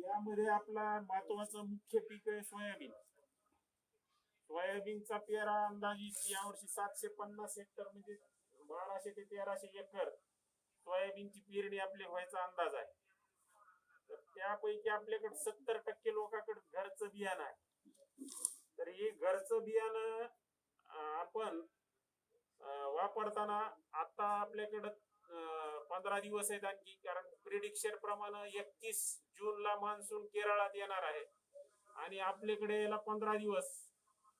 यामध्ये आपला महत्वाचं मुख्य पीक आहे सोयाबीन. सोयाबीनचा पेरा अंदाजित यावर्षी 750 हेक्टर म्हणजे 1200 ते 1300 एकर सोयाबीनची पेरणी आपली व्हायचा अंदाज आहे. तर त्यापैकी आपल्याकडे 70% लोकांकडे घरचं बियाणं आहे. तर हे घरचं बियाणं आपण वापरताना आता आपल्याकडं 15 दिवस आहेत आणखी, कारण प्रिडिक्शन प्रमाणे 31 जूनला मान्सून केरळात येणार आहे आणि आपल्याकडे याला 15 दिवस.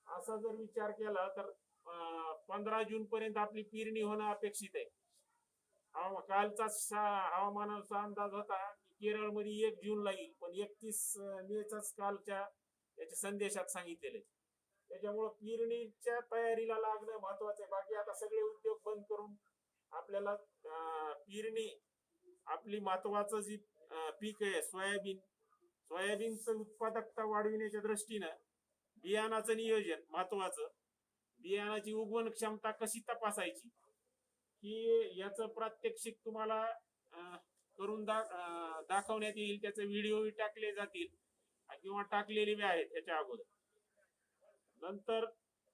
असा जर विचार केला तर 15 जून पर्यंत आपली पेरणी होणं अपेक्षित आहे. कालचा हवामानाचा अंदाज होता की केरळमध्ये 1 जूनला येईल, पण 31 मेचाच कालच्या याच्या संदेशात सांगितलेले. त्याच्यामुळे पेरणीच्या तयारीला लागणं महत्वाचं आहे. बाकी आता सगळे उद्योग बंद करून आपल्याला पेरणी आपली महत्वाचं जी पीक आहे सोयाबीनचं उत्पादकता वाढविण्याच्या दृष्टीनं बियाणाचं नियोजन महत्वाचं. बियाणाची उगवण क्षमता कशी तपासायची की याचं प्रात्यक्षिक तुम्हाला करून दाखवण्यात येईल. त्याचे व्हिडिओ टाकले जातील किंवा टाकलेले बी आहेत त्याच्या अगोदर. नंतर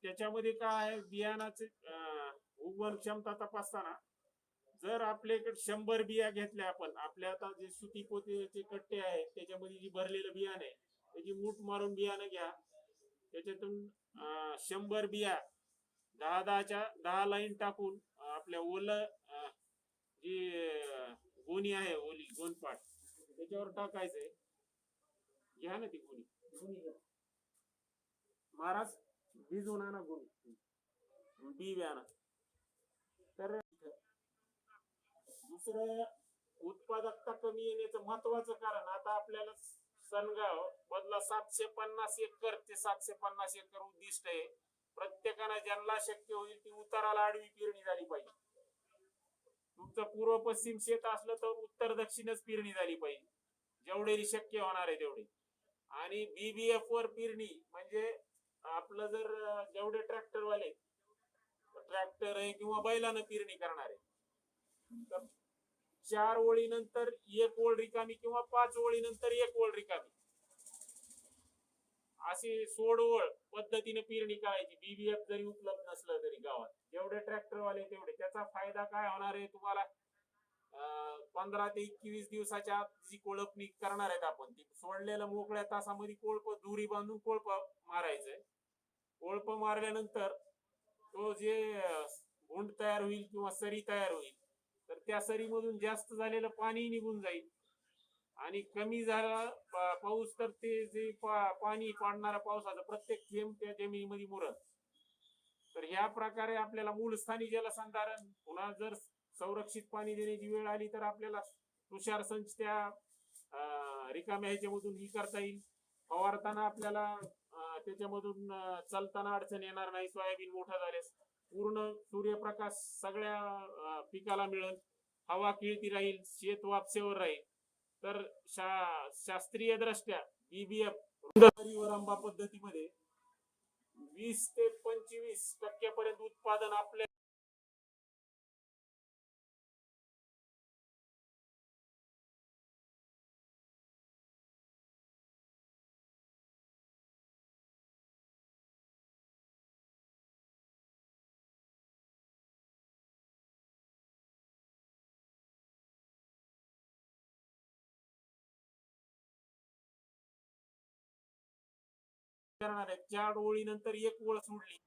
त्याच्यामध्ये काय आहे, बियाणाचे उगवण क्षमता तपासताना जर आपल्याकडे 100 बिया घेतल्या आपण, आपल्या आता जे सुती पोतेचे कट्टे आहेत त्याच्यामध्ये जी भरलेलं बियाणं आहे त्याची मूठ मारून बियाणं घ्या. त्याच्यातून 100 बिया 10 लाईन टाकून आपल्या ओलं जी गोणी आहे, ओली गोनपाट त्याच्यावर टाकायचंय. घ्या ना ती गोणी महाराज, भिजून आणा गोणी बी बियाणं. तर दुसरं उत्पादकता कमी येण्याचं महत्वाचं कारण आता आपल्याला सनगाव मधला 750 एकर ते 750 एकर उद्दिष्ट आहे. प्रत्येकानं ज्यांना शक्य होईल ती उताराला आडवी पेरणी झाली पाहिजे. तुमचं पूर्व पश्चिम शेत असलं तर उत्तर दक्षिणच पेरणी झाली पाहिजे, जेवढे शक्य होणार आहे तेवढे. आणि बीबीएफ वर पेरणी म्हणजे आपलं जर जेवढे ट्रॅक्टरवाले ट्रॅक्टर आहे किंवा बैलानं पेरणी करणार आहे तर 4 ओळीनंतर 1 ओळ रिकामी किंवा 5 ओळीनंतर 1 ओळ रिकामी अशी 16 ओळ पद्धतीने पेरणी करायची. बीबीएफ जरी उपलब्ध नसलं तरी गावात जेवढे ट्रॅक्टरवाले तेवढे. त्याचा फायदा काय होणार आहे तुम्हाला, 15 ते 21 दिवसाच्या आत जी कोळपणी करणार आहेत आपण, ती सोडलेल्या मोकळ्या तासामध्ये कोळप दुरी बांधून कोळप मारायचंय. कोळप मारल्यानंतर तो जे गुंड तयार होईल किंवा सरी तयार होईल तर त्या सरीमधून जास्त झालेलं पाणी निघून जाईल आणि कमी झाला पाऊस तर ते जे पाणी पाडणारा पावसाचं प्रत्येक थेंब त्या जमिनीमध्ये मुरत. तर ह्या प्रकारे आपल्याला मूळस्थानी जलसंधारण, पुन्हा जर संरक्षित पाणी देण्याची वेळ आली तर आपल्याला तुषार संच त्या रिकाम्या ह्याच्यामधून ही करता येईल. फवारताना आपल्याला त्याच्यामधून चालताना अडचण येणार नाही. सोयाबीन मोठा झाल्यास पूर्ण सूर्यप्रकाश सगळ्या पिकाला मिळेल, हवा किळती राहील, शेत वापसेवर राहील. तर शास्त्रीय दृष्ट्या बीबीएफ आंबा पद्धतीमध्ये 20 ते 25% पर्यंत उत्पादन आपल्या करणार आहे. 4 ओळीनंतर 1 ओळ सोडली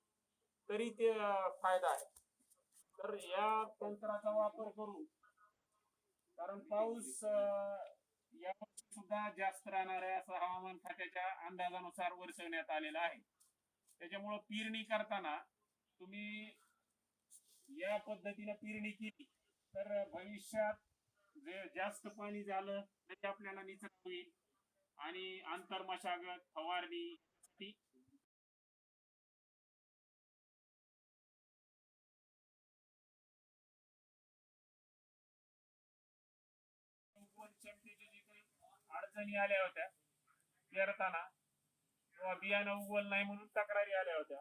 तरी ते फायदा आहे. तर या तंत्राचा वापर करून, कारण पाऊस यावर्षी सुद्धा जास्त राहणार आहे असं हवामान खात्याच्या अंदाजानुसार वर्तवण्यात आलेलं आहे. त्याच्यामुळे पेरणी करताना तुम्ही या पद्धतीने पेरणी केली तर भविष्यात जे जास्त पाणी झालं तरी आपल्याला निचरा होईल आणि आंतरमशागत फवारणी अडचणी आल्या होत्या पेरताना किंवा बियाणं उगवलं नाही म्हणून तक्रारी आल्या होत्या.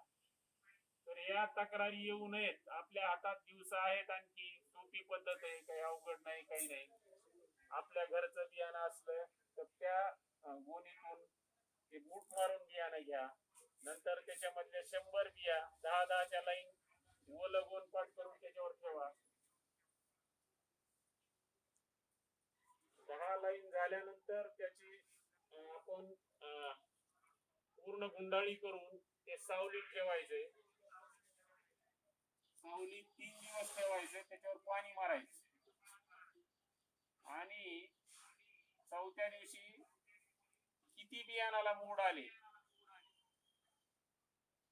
तर या तक्रारी येऊ नयेत. आपल्या हातात दिवस आहेत, आणखी सोपी पद्धत आहे, काही अवघड नाही, काही नाही. आपल्या घरचं बियाणं असलं तर त्या गोणीतून ते बूट मारून बियाणं घ्या. नंतर त्याच्यामधल्या 100 बिया 10-10च्या लाईन ओलं गोनपाट करून त्याच्यावर ठेवा. 10 लाईन झाल्यानंतर त्याची आपण पूर्ण गुंडाळी करून ते सावलीत ठेवायचे. सावलीत 3 दिवस ठेवायचे, त्याच्यावर पाणी मारायचं आणि चौथ्या दिवशी किती बियाणाला मोड आले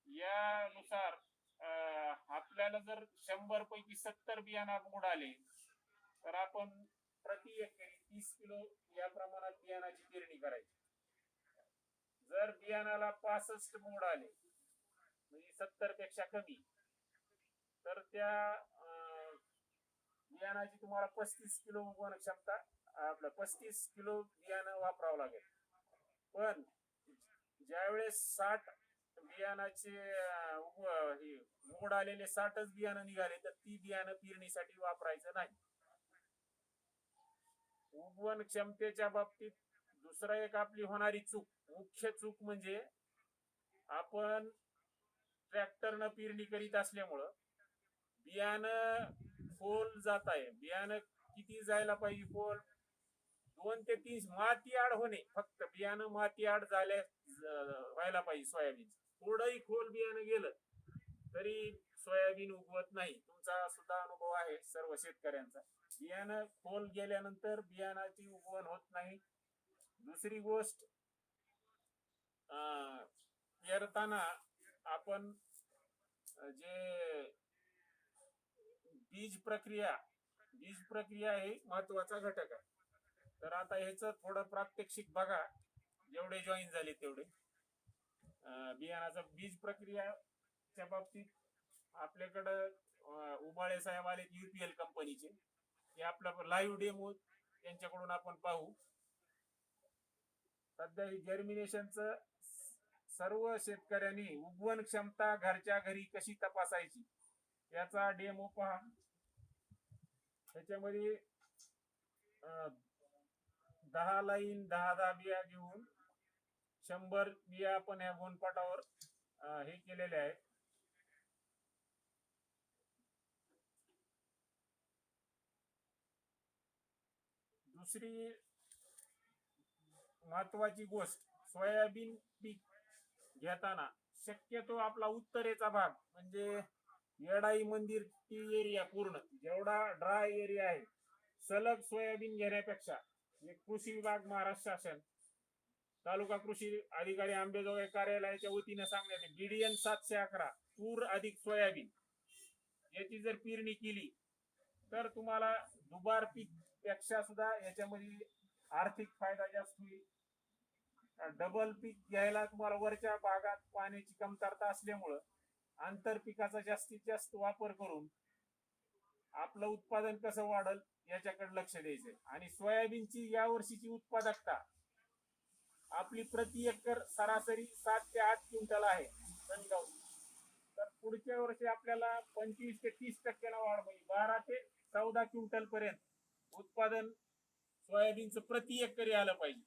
यानुसार आपल्याला जर 100 पैकी 70 बियाणा मोड आले तर आपण प्रति एकरी 30 किलो या प्रमाणात बियाणाची पेरणी करायची. जर बियाणाला 65 मोड आले म्हणजे 70 पेक्षा कमी तर त्या बियाणाची तुम्हाला 35 किलो उगवण क्षमता आपलं 35 किलो बियाणं वापरावं लागेल. पण ज्यावेळेस 60 बियाणाचे मोड आलेले 60च बियाणं निघाले तर ती बियाणं पेरणीसाठी वापरायचं नाही. उगवण क्षमतेच्या बाबतीत दुसरा एक आपली होणारी चूक, मुख्य चूक म्हणजे आपण ट्रॅक्टरनं पेरणी करीत असल्यामुळं बियाणं खोल जात आहे. बियाणं किती जायला पाहिजे खोल? 2 ते 3 माती आड होणे, फक्त बियाणं माती आड व्हायला पाहिजे. सोयाबीन थोडंही खोल बियाणं गेलं तरी सोयाबीन उगवत नाही. तुमचा सुद्धा अनुभव आहे सर्व शेतकऱ्यांचा. बियाणं खोल गेल्यानंतर बियाणाची उगवण होत नाही. दुसरी गोष्ट, पेरताना आपण जे बीज प्रक्रिया हे महत्वाचा घटक आहे. तर आता ह्याचं थोडं प्रात्यक्षिक बघा, जेवढे जॉईन झाले तेवढे. बियाणाचं बीज प्रक्रियाच्या बाबतीत आपल्याकडं उबाळे साहेब आले UPL कंपनीचे, हे आपलं लाईव्ह डेमो त्यांच्याकडून आपण पाहू. सध्या ही जर्मिनेशनचं सर्व शेतकऱ्यांनी उगवण क्षमता घरच्या घरी कशी तपासायची याचा डेमो पहा. त्याच्यामध्ये 10 लाईन 10 बिया घेऊन 100 बिया आपण या गोनपाटावर हे केलेले आहे. दुसरी महत्वाची गोष्ट, सोयाबीन पीक घेताना शक्यतो आपला उत्तरेचा भाग म्हणजे येडाई मंदिर टी एरिया, पूर्ण जेवढा ड्राय एरिया आहे, सलग सोयाबीन घेण्यापेक्षा कृषी विभाग महाराष्ट्र शासन तालुका कृषी अधिकारी आंबेजोगाई कार्यालयाच्या वतीने सांगण्यात BDN 711 तूर अधिक सोयाबीन याची जर पेरणी केली तर तुम्हाला दुबार पीक पेक्षा सुद्धा याच्यामध्ये आर्थिक फायदा जास्त होईल. डबल पीक घ्यायला तुम्हाला वरच्या भागात पाण्याची कमतरता असल्यामुळं आंतर पिकाचा जास्तीत जास्त वापर करून आपलं उत्पादन कसं वाढल याच्याकडे लक्ष द्यायचंय. आणि सोयाबीनची या वर्षीची उत्पादकता आपली प्रति एकर सरासरी 7 ते 8 क्विंटल आहे. तर पुढच्या वर्षी आपल्याला 25 ते 30% वाढ होईल. 12 ते 14 क्विंटल पर्यंत उत्पादन सोयाबीनचं प्रति एकरी आलं पाहिजे.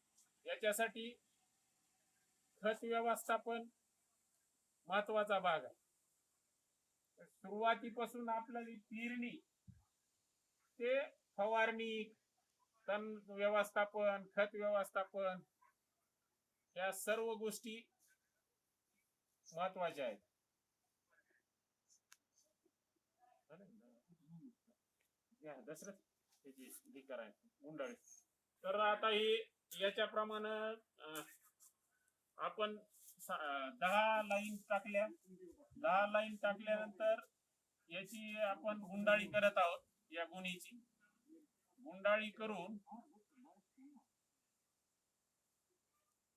याच्यासाठी खत व्यवस्थापन महत्वाचा भाग आहे. सुरुवातीपासून आपल्याला पेरणी ते फवारणी, तण व्यवस्थापन, खत व्यवस्थापन या सर्व गोष्टी महत्वाच्या आहेत. गुंडाळी. तर आता ही याच्याप्रमाणे आपण 10 लाईन टाकल्या. 10 लाईन टाकल्यानंतर याची आपण गुंडाळी करत आहोत. या गुणीची गुंडाळी करून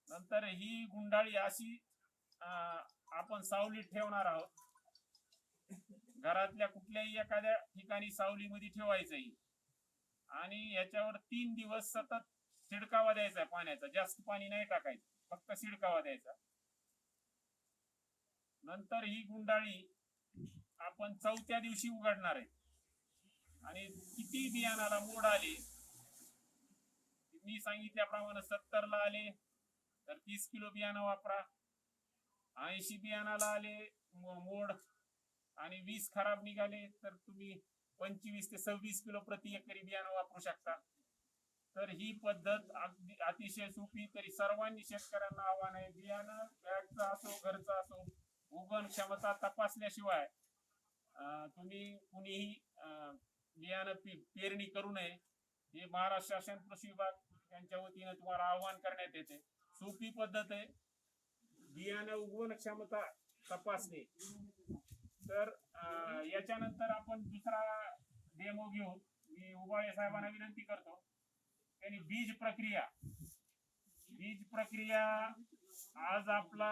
नंतर ही गुंडाळी अशी आपण सावलीत ठेवणार आहोत. घरातल्या कुठल्याही एखाद्या ठिकाणी सावलीमध्ये ठेवायचं आणि याच्यावर 3 दिवस सतत शिडकावा द्यायचा पाण्याचा. जास्त पाणी नाही टाकायचं, फक्त शिडकावा द्यायचा. नंतर ही गुंडाळी आपण 4थ्या दिवशी उघडणार आहे. आणि किती बियाणाला मोड आले मी सांगितल्याप्रमाणे 70 ला आले तर 30 किलो बियाणं वापरा. 80 बियाणाला आले मोड आणि 20 खराब निघाले तर तुम्ही 25 ते 26 किलो प्रति एकरी बियाणं वापरू शकता. तर ही पद्धत अगदी अतिशय सोपी, तरी सर्वांनी शेतकऱ्यांना आव्हान आहे, बियाणं बॅगचा असो घरचा असो उगवण क्षमता तपासल्याशिवाय तुम्ही कुणीही बियाणं पेरणी करू नये. हे महाराष्ट्र शासन कृषी विभाग यांच्या वतीने तुम्हाला आवाहन करण्यात येते. सोपी पद्धत आहे बियाणं उगवण क्षमता तपासणे. तर याच्यानंतर आपण दुसरा डेमो घेऊ. मी उबाळे साहेबांना विनंती करतो त्यांनी बीज प्रक्रिया आज आपला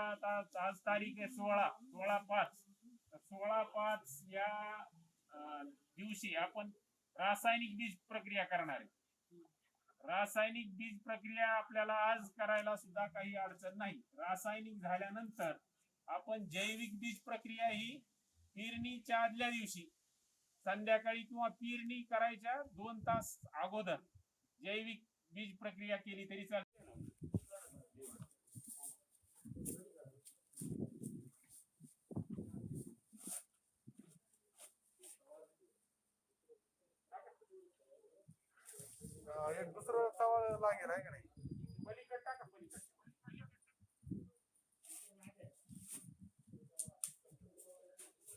आज तारीख आहे 16/5. 16/5 या दिवशी आपण रासायनिक बीज प्रक्रिया करणार आहे. रासायनिक बीज प्रक्रिया आपल्याला आज करायला सुद्धा काही अडचण नाही. रासायनिक झाल्यानंतर आपण जैविक बीज प्रक्रिया ही पेरणीच्या आदल्या दिवशी संध्याकाळी किंवा पेरणी करायच्या 2 तास अगोदर जैविक बीज प्रक्रिया केली तरी चालते. एक दुसरं सवाल लागेल आहे का नाही? पलीकड टाका, पलीकड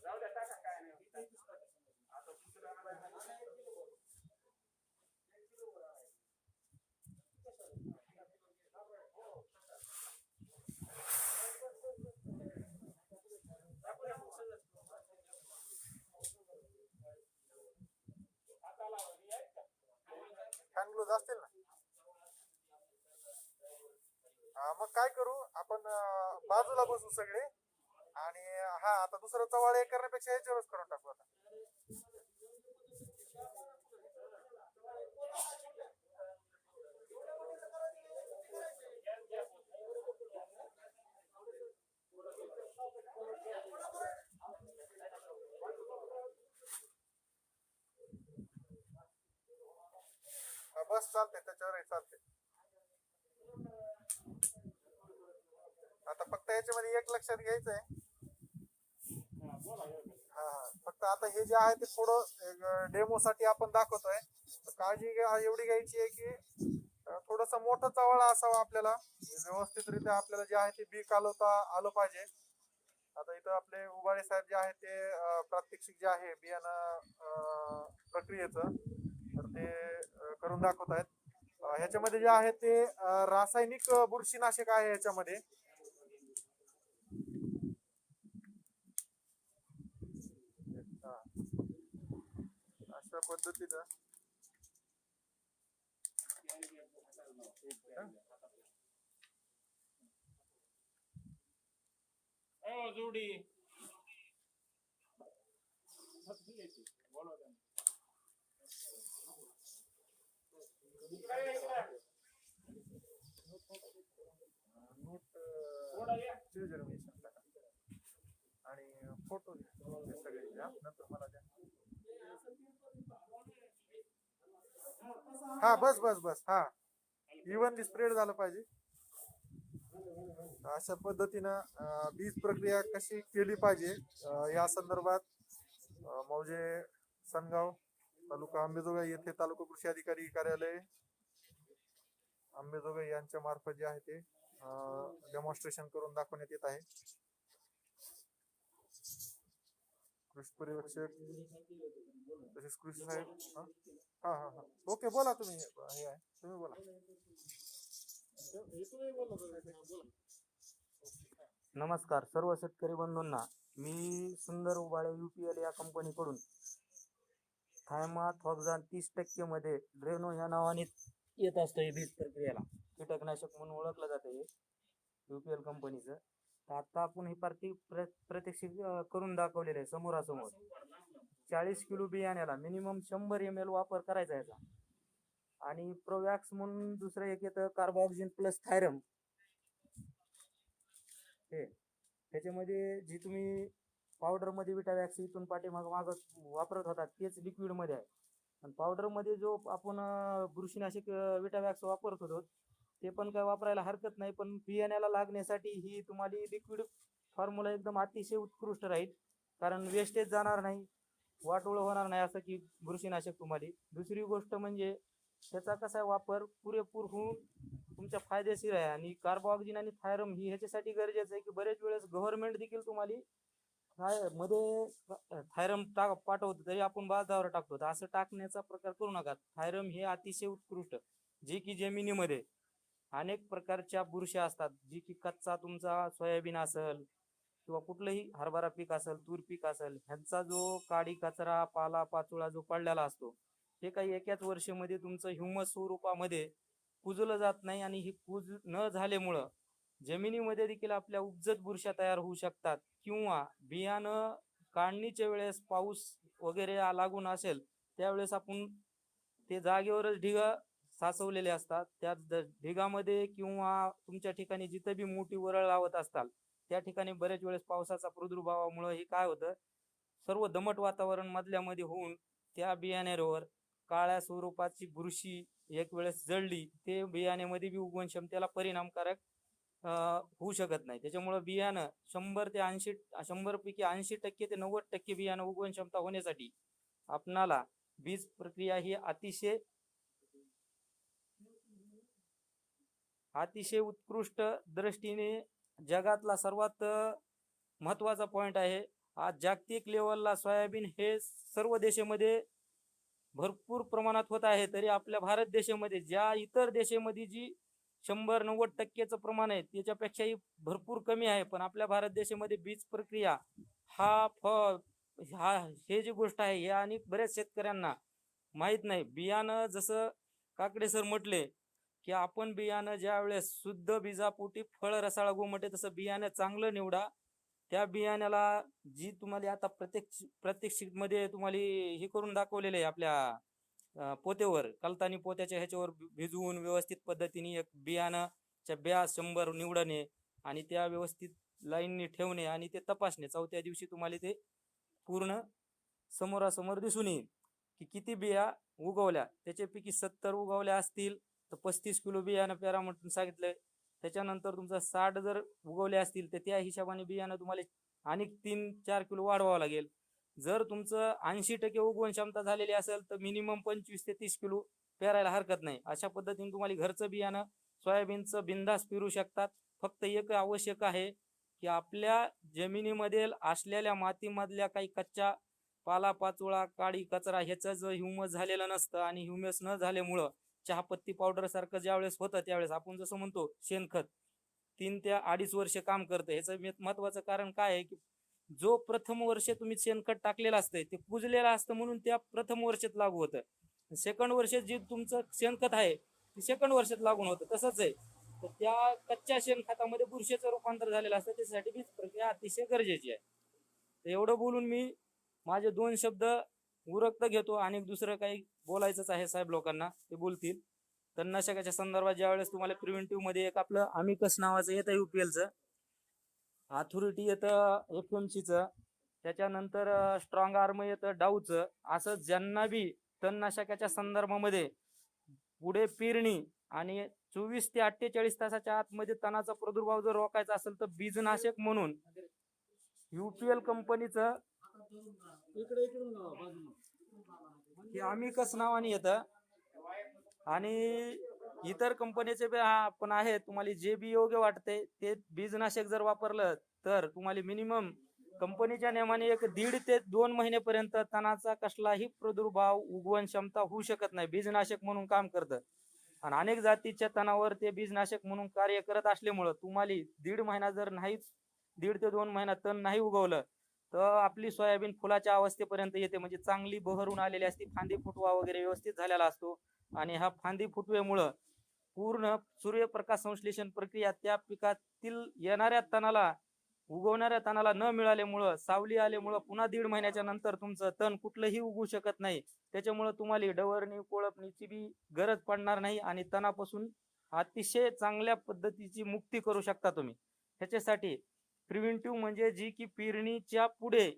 जाऊ द्या, टाका, काय नाही. आता दुसरं फॅन ग्लोज असतील ना? मग काय करू आपण, बाजूला बसू सगळे आणि हा आता दुसरं चवाळ हे करण्यापेक्षा ह्याच्यावरच करून टाकू आता. बस चालते, त्याच्यावरही चालते. आता फक्त याच्यामध्ये एक लक्षात घ्यायचं आहे. हा फक्त आता हे जे आहे ते थोडं डेमो साठी आपण दाखवतोय. काळजी एवढी घ्यायची आहे की थोडस मोठं चवाळा असावा आपल्याला, व्यवस्थितरित्या आपल्याला जे आहे ते बी कालवता आलं पाहिजे. आता इथं आपले उबाळे साहेब जे आहे ते प्रात्यक्षिक जे आहे बियाणं प्रक्रियेचं तर ते करून दाखवत आहेत. ह्याच्यामध्ये जे आहे ते रासायनिक बुरशीनाशक आहे ह्याच्यामध्ये. अशा पद्धतीनं जोडी आणि फोटो सगळे नंतर मला द्या. हा बस बस बस, हा इव्हनली स्प्रेड झालं पाहिजे. अशा पद्धतीनं बीज प्रक्रिया कशी केली पाहिजे या संदर्भात मौजे सनगाव तालुका अंबेजोगाई येथे तालुका कृषी अधिकारी कार्यालय अंबेजोगाई यांच्या मार्फत जे आहे ते डेमॉन्स्ट्रेशन करून दाखवण्यात येत आहे. कृषी पर्यवेक्षक तसेच कृषी साहेब. हा हा हा ओके, बोला तुम्ही. हे आहे, तुम्ही बोला. नमस्कार सर्व शेतकरी बंधूंना. मी सुंदर उबाळे UPL या कंपनीकडून थायमाथॉक्झान 30% मध्ये ड्रेनो या नावाने येत असतं. हे बीज प्रक्रियेला कीटकनाशक म्हणून ओळखलं जातं हे UPL कंपनीचं. तर आता आपण हे प्रत्यक्ष करून दाखवलेलं आहे समोरासमोर. 40 किलो बियाण्याला मिनिमम 100 ml वापर करायचा याचा. आणि प्रोवॅक्स म्हणून दुसरं एक येतं कार्बोक्सिन प्लस थायरम. हे त्याच्यामध्ये जी तुम्ही पावडर मध्ये विटावॅक्स इथून पाठीमाग वापरत होता तेच लिक्विड मध्ये आहे. आणि पावडर मध्ये जो आपण बुरशीनाशक विटावॅक्स वापरत होतो ते पण काय वापरायला हरकत नाही, पण बियाण्याला लागण्यासाठी ही तुम्हाला लिक्विड फॉर्म्युला एकदम अतिशय उत्कृष्ट राहील, कारण वेस्टेज जाणार नाही, वाटोळ होणार नाही असं की बुरशीनाशक तुम्हाला. दुसरी गोष्ट म्हणजे त्याचा कसा वापर पुरेपूर होऊन तुमच्या फायदेशीर आहे. आणि कार्बोऑक्सिन आणि थायरम ही ह्याच्यासाठी गरजेचं आहे की बरेच वेळेस गव्हर्नमेंट देखील तुम्हाला मध्ये थायरम पाठवतो तरी आपण बाजारावर टाकतो, तर असं टाकण्याचा प्रकार करू नका. थायरम हे अतिशय उत्कृष्ट, जे की जमिनीमध्ये अनेक प्रकारच्या बुरश्या असतात, जी की कच्चा तुमचा सोयाबीन असेल किंवा कुठलंही हरभरा पीक असेल, तूर पीक असेल, ह्यांचा जो काडी कचरा पाला पाचोळा जो पडलेला असतो, हे काही एकाच वर्षामध्ये तुमचं ह्युमस स्वरूपामध्ये कुजलं जात नाही, आणि ही कुज न झाल्यामुळं जमिनीमध्ये देखील आपल्या उपजत बुरश्या तयार होऊ शकतात. किंवा बियाणं काढणीच्या वेळेस पाऊस वगैरे लागून असेल त्यावेळेस आपण ते जागेवरच ढिग साचवलेले असतात, त्या ढिगामध्ये किंवा तुमच्या ठिकाणी जिथं बी मोठी वरळ लावत असताल त्या ठिकाणी बरेच वेळेस पावसाचा प्रादुर्भावामुळे हे काय होतं, सर्व दमट वातावरण मधल्यामध्ये होऊन त्या बियाण्यावर काळ्या स्वरूपाची बुरशी एक वेळेस जळली, ते बियाण्यामध्ये बी उगवण क्षमतेला परिणामकारक होऊ शकत नाही. त्याच्यामुळं बियाणं 100 पैकी 80% ते 90% बियाणं उगवण क्षमता होण्यासाठी आपणाला बीज प्रक्रिया ही अतिशय उत्कृष्ट दृष्टीने जगातला सर्वात महत्वाचा पॉइंट आहे. आज जागतिक लेवलला सोयाबीन हे सर्व देशामध्ये भरपूर प्रमाणात होत आहे, तरी आपल्या भारत देशामध्ये ज्या इतर देशामध्ये जी 100-90% प्रमाण आहे त्याच्यापेक्षाही भरपूर कमी आहे. पण आपल्या भारत देशामध्ये बीज प्रक्रिया हे जी गोष्ट आहे हे आणि बऱ्याच शेतकऱ्यांना माहित नाही. बियाणं जसं काकडे सर म्हटले की आपण बियाणं ज्या वेळेस शुद्ध बीजापोटी फळ रसाळ गोमटे, तसं बियाणं चांगलं निवडा. त्या बियाण्याला जी तुम्हाला आता प्रत्येक मध्ये तुम्हाला हे करून दाखवलेलं आहे आपल्या पोत्यावर, कलतानी पोत्याच्या ह्याच्यावर भिजवून व्यवस्थित पद्धतीने एक बियाणाच्या ब्या 100 निवडणे आणि त्या व्यवस्थित लाईनने ठेवणे आणि ते तपासणे. चौथ्या दिवशी तुम्हाला ते पूर्ण समोरासमोर दिसून येईल की किती बिया उगवल्या. त्याच्यापैकी 70 उगवल्या असतील तर 35 किलो बियाणं पेरा म्हणून सांगितलंय. त्याच्यानंतर तुमचा 60 जर उगवले असतील तर त्या हिशोबाने बियाणं तुम्हाला आणि 3-4 किलो वाढवावं लागेल. जर तुमचं 80% उगवण क्षमता झालेली असेल तर मिनिमम 25 ते 30 किलो पेरायला हरकत नाही. अशा पद्धतीने तुम्हाला घरचं बियाणं सोयाबीनचं बिंदास पेरू शकतात. फक्त एक आवश्यक आहे की आपल्या जमिनीमध्ये असलेल्या मातीमधल्या काही कच्च्या पालापाचोळा काडी कचरा ह्याचं जर ह्युमस झालेलं नसतं आणि ह्युमस न झाल्यामुळं चहापत्ती पावडर सारखं ज्यावेळेस होतं त्यावेळेस आपण जसं म्हणतो शेणखत 3 ते 2.5 वर्ष काम करतं. ह्याचं महत्वाचं कारण काय आहे की जो प्रथम वर्ष तुम्ही शेणखत टाकलेलं असतंय ते कुजलेलं असतं म्हणून त्या प्रथम वर्षात लागू होतं. सेकंड वर्षात जे तुमचं शेणखत आहे ते सेकंड वर्षात लागून होतं. तसंच आहे, तर त्या कच्च्या शेणखतामध्ये बुरशीचं रूपांतर झालेलं असतं, त्यासाठी बीज प्रक्रिया अतिशय गरजेची आहे. तर एवढं बोलून मी माझे 2 शब्द उरकत घेतो आणि दुसरं काही बोलायचंच आहे साहेब लोकांना, ते बोलतील. तणनाशकाच्या संदर्भात ज्यावेळेस तुम्हाला प्रिव्हेंटिव्ह मध्ये एक आपलं अमिकस नावाचं येतं UPLचं, अथॉरिटी येतं FMCचं, त्याच्यानंतर स्ट्रॉंग आर्म येतं डाऊचं. असं ज्यांना बी तणनाशकाच्या संदर्भामध्ये पुढे पेरणी आणि 24 ते 48 तासाच्या आतमध्ये तणाचा प्रादुर्भाव जर रोखायचा असेल तर बीजनाशक म्हणून UPL कंपनीचं हे अमिकस नावाने येतं. आणि इतर कंपनीचे पण आहेत, तुम्हाला जे बी योग्य वाटते ते बीजनाशक जर वापरलं तर तुम्हाला मिनिमम कंपनीच्या नियमाने 1.5 ते 2 महिन्यापर्यंत तणाचा कसलाही प्रादुर्भाव उगवण क्षमता होऊ शकत नाही. बीजनाशक म्हणून काम करतं आणि अनेक जातीच्या तणावर ते बीजनाशक म्हणून कार्य करत असल्यामुळं तुम्हाला 1.5 महिना जर नाही 1.5 ते 2 महिना तण नाही उगवलं तर आपली सोयाबीन फुलाच्या अवस्थेपर्यंत येते, म्हणजे चांगली बहरून आलेली असते, फांदी फुटवा वगैरे व्यवस्थित झालेला असतो. आणि हा फांदी फुटवेमुळं पूर्ण सूर्यप्रकाश संश्लेषण प्रक्रिया त्या पिकातील येणाऱ्या तणाला उगवणाऱ्या तणाला न मिळाल्यामुळं, सावली आल्यामुळं पुन्हा 1.5 महिन्याच्या नंतर तुमचं तण कुठलंही उगवू शकत नाही. त्याच्यामुळं तुम्हाला डवरणी कोळपणीची बी गरज पडणार नाही आणि तणापासून अतिशय चांगल्या पद्धतीची मुक्ती करू शकता तुम्ही. ह्याच्यासाठी प्रिव्हेंटिव्ह म्हणजे जी की पेरणीच्या पुढे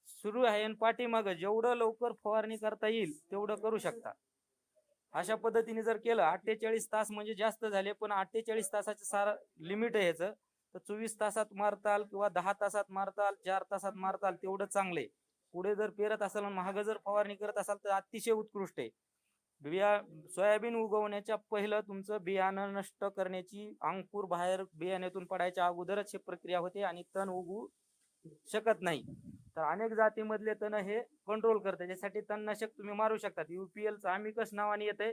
सुरू आहे आणि पाठीमागं जेवढं लवकर फवारणी करता येईल तेवढं करू शकता. अशा पद्धतीने जर केलं 48 तास म्हणजे जास्त झाले, पण 48 तासाचं सारा लिमिट आहे ह्याचं. तर 24 तासात मारताल किंवा 10 तासात मारताल, 4 तासात मारताल तेवढं चांगले. पुढे जर पेरत असाल आणि महाग जर फवारणी करत असाल तर अतिशय उत्कृष्ट आहे. सोयाबीन उगवण्याच्या पहिलं तुमचं बियाणं नष्ट करण्याची, अंकुर बाहेर बियाण्यातून पडायच्या अगोदरच ही प्रक्रिया होते आणि तण उगवू शकत नाही. तर अनेक जातीमधले तण हे कंट्रोल करते. त्याच्यासाठी तणनाशक तुम्ही मारू शकतात. UPL आमिकस नावाने येते,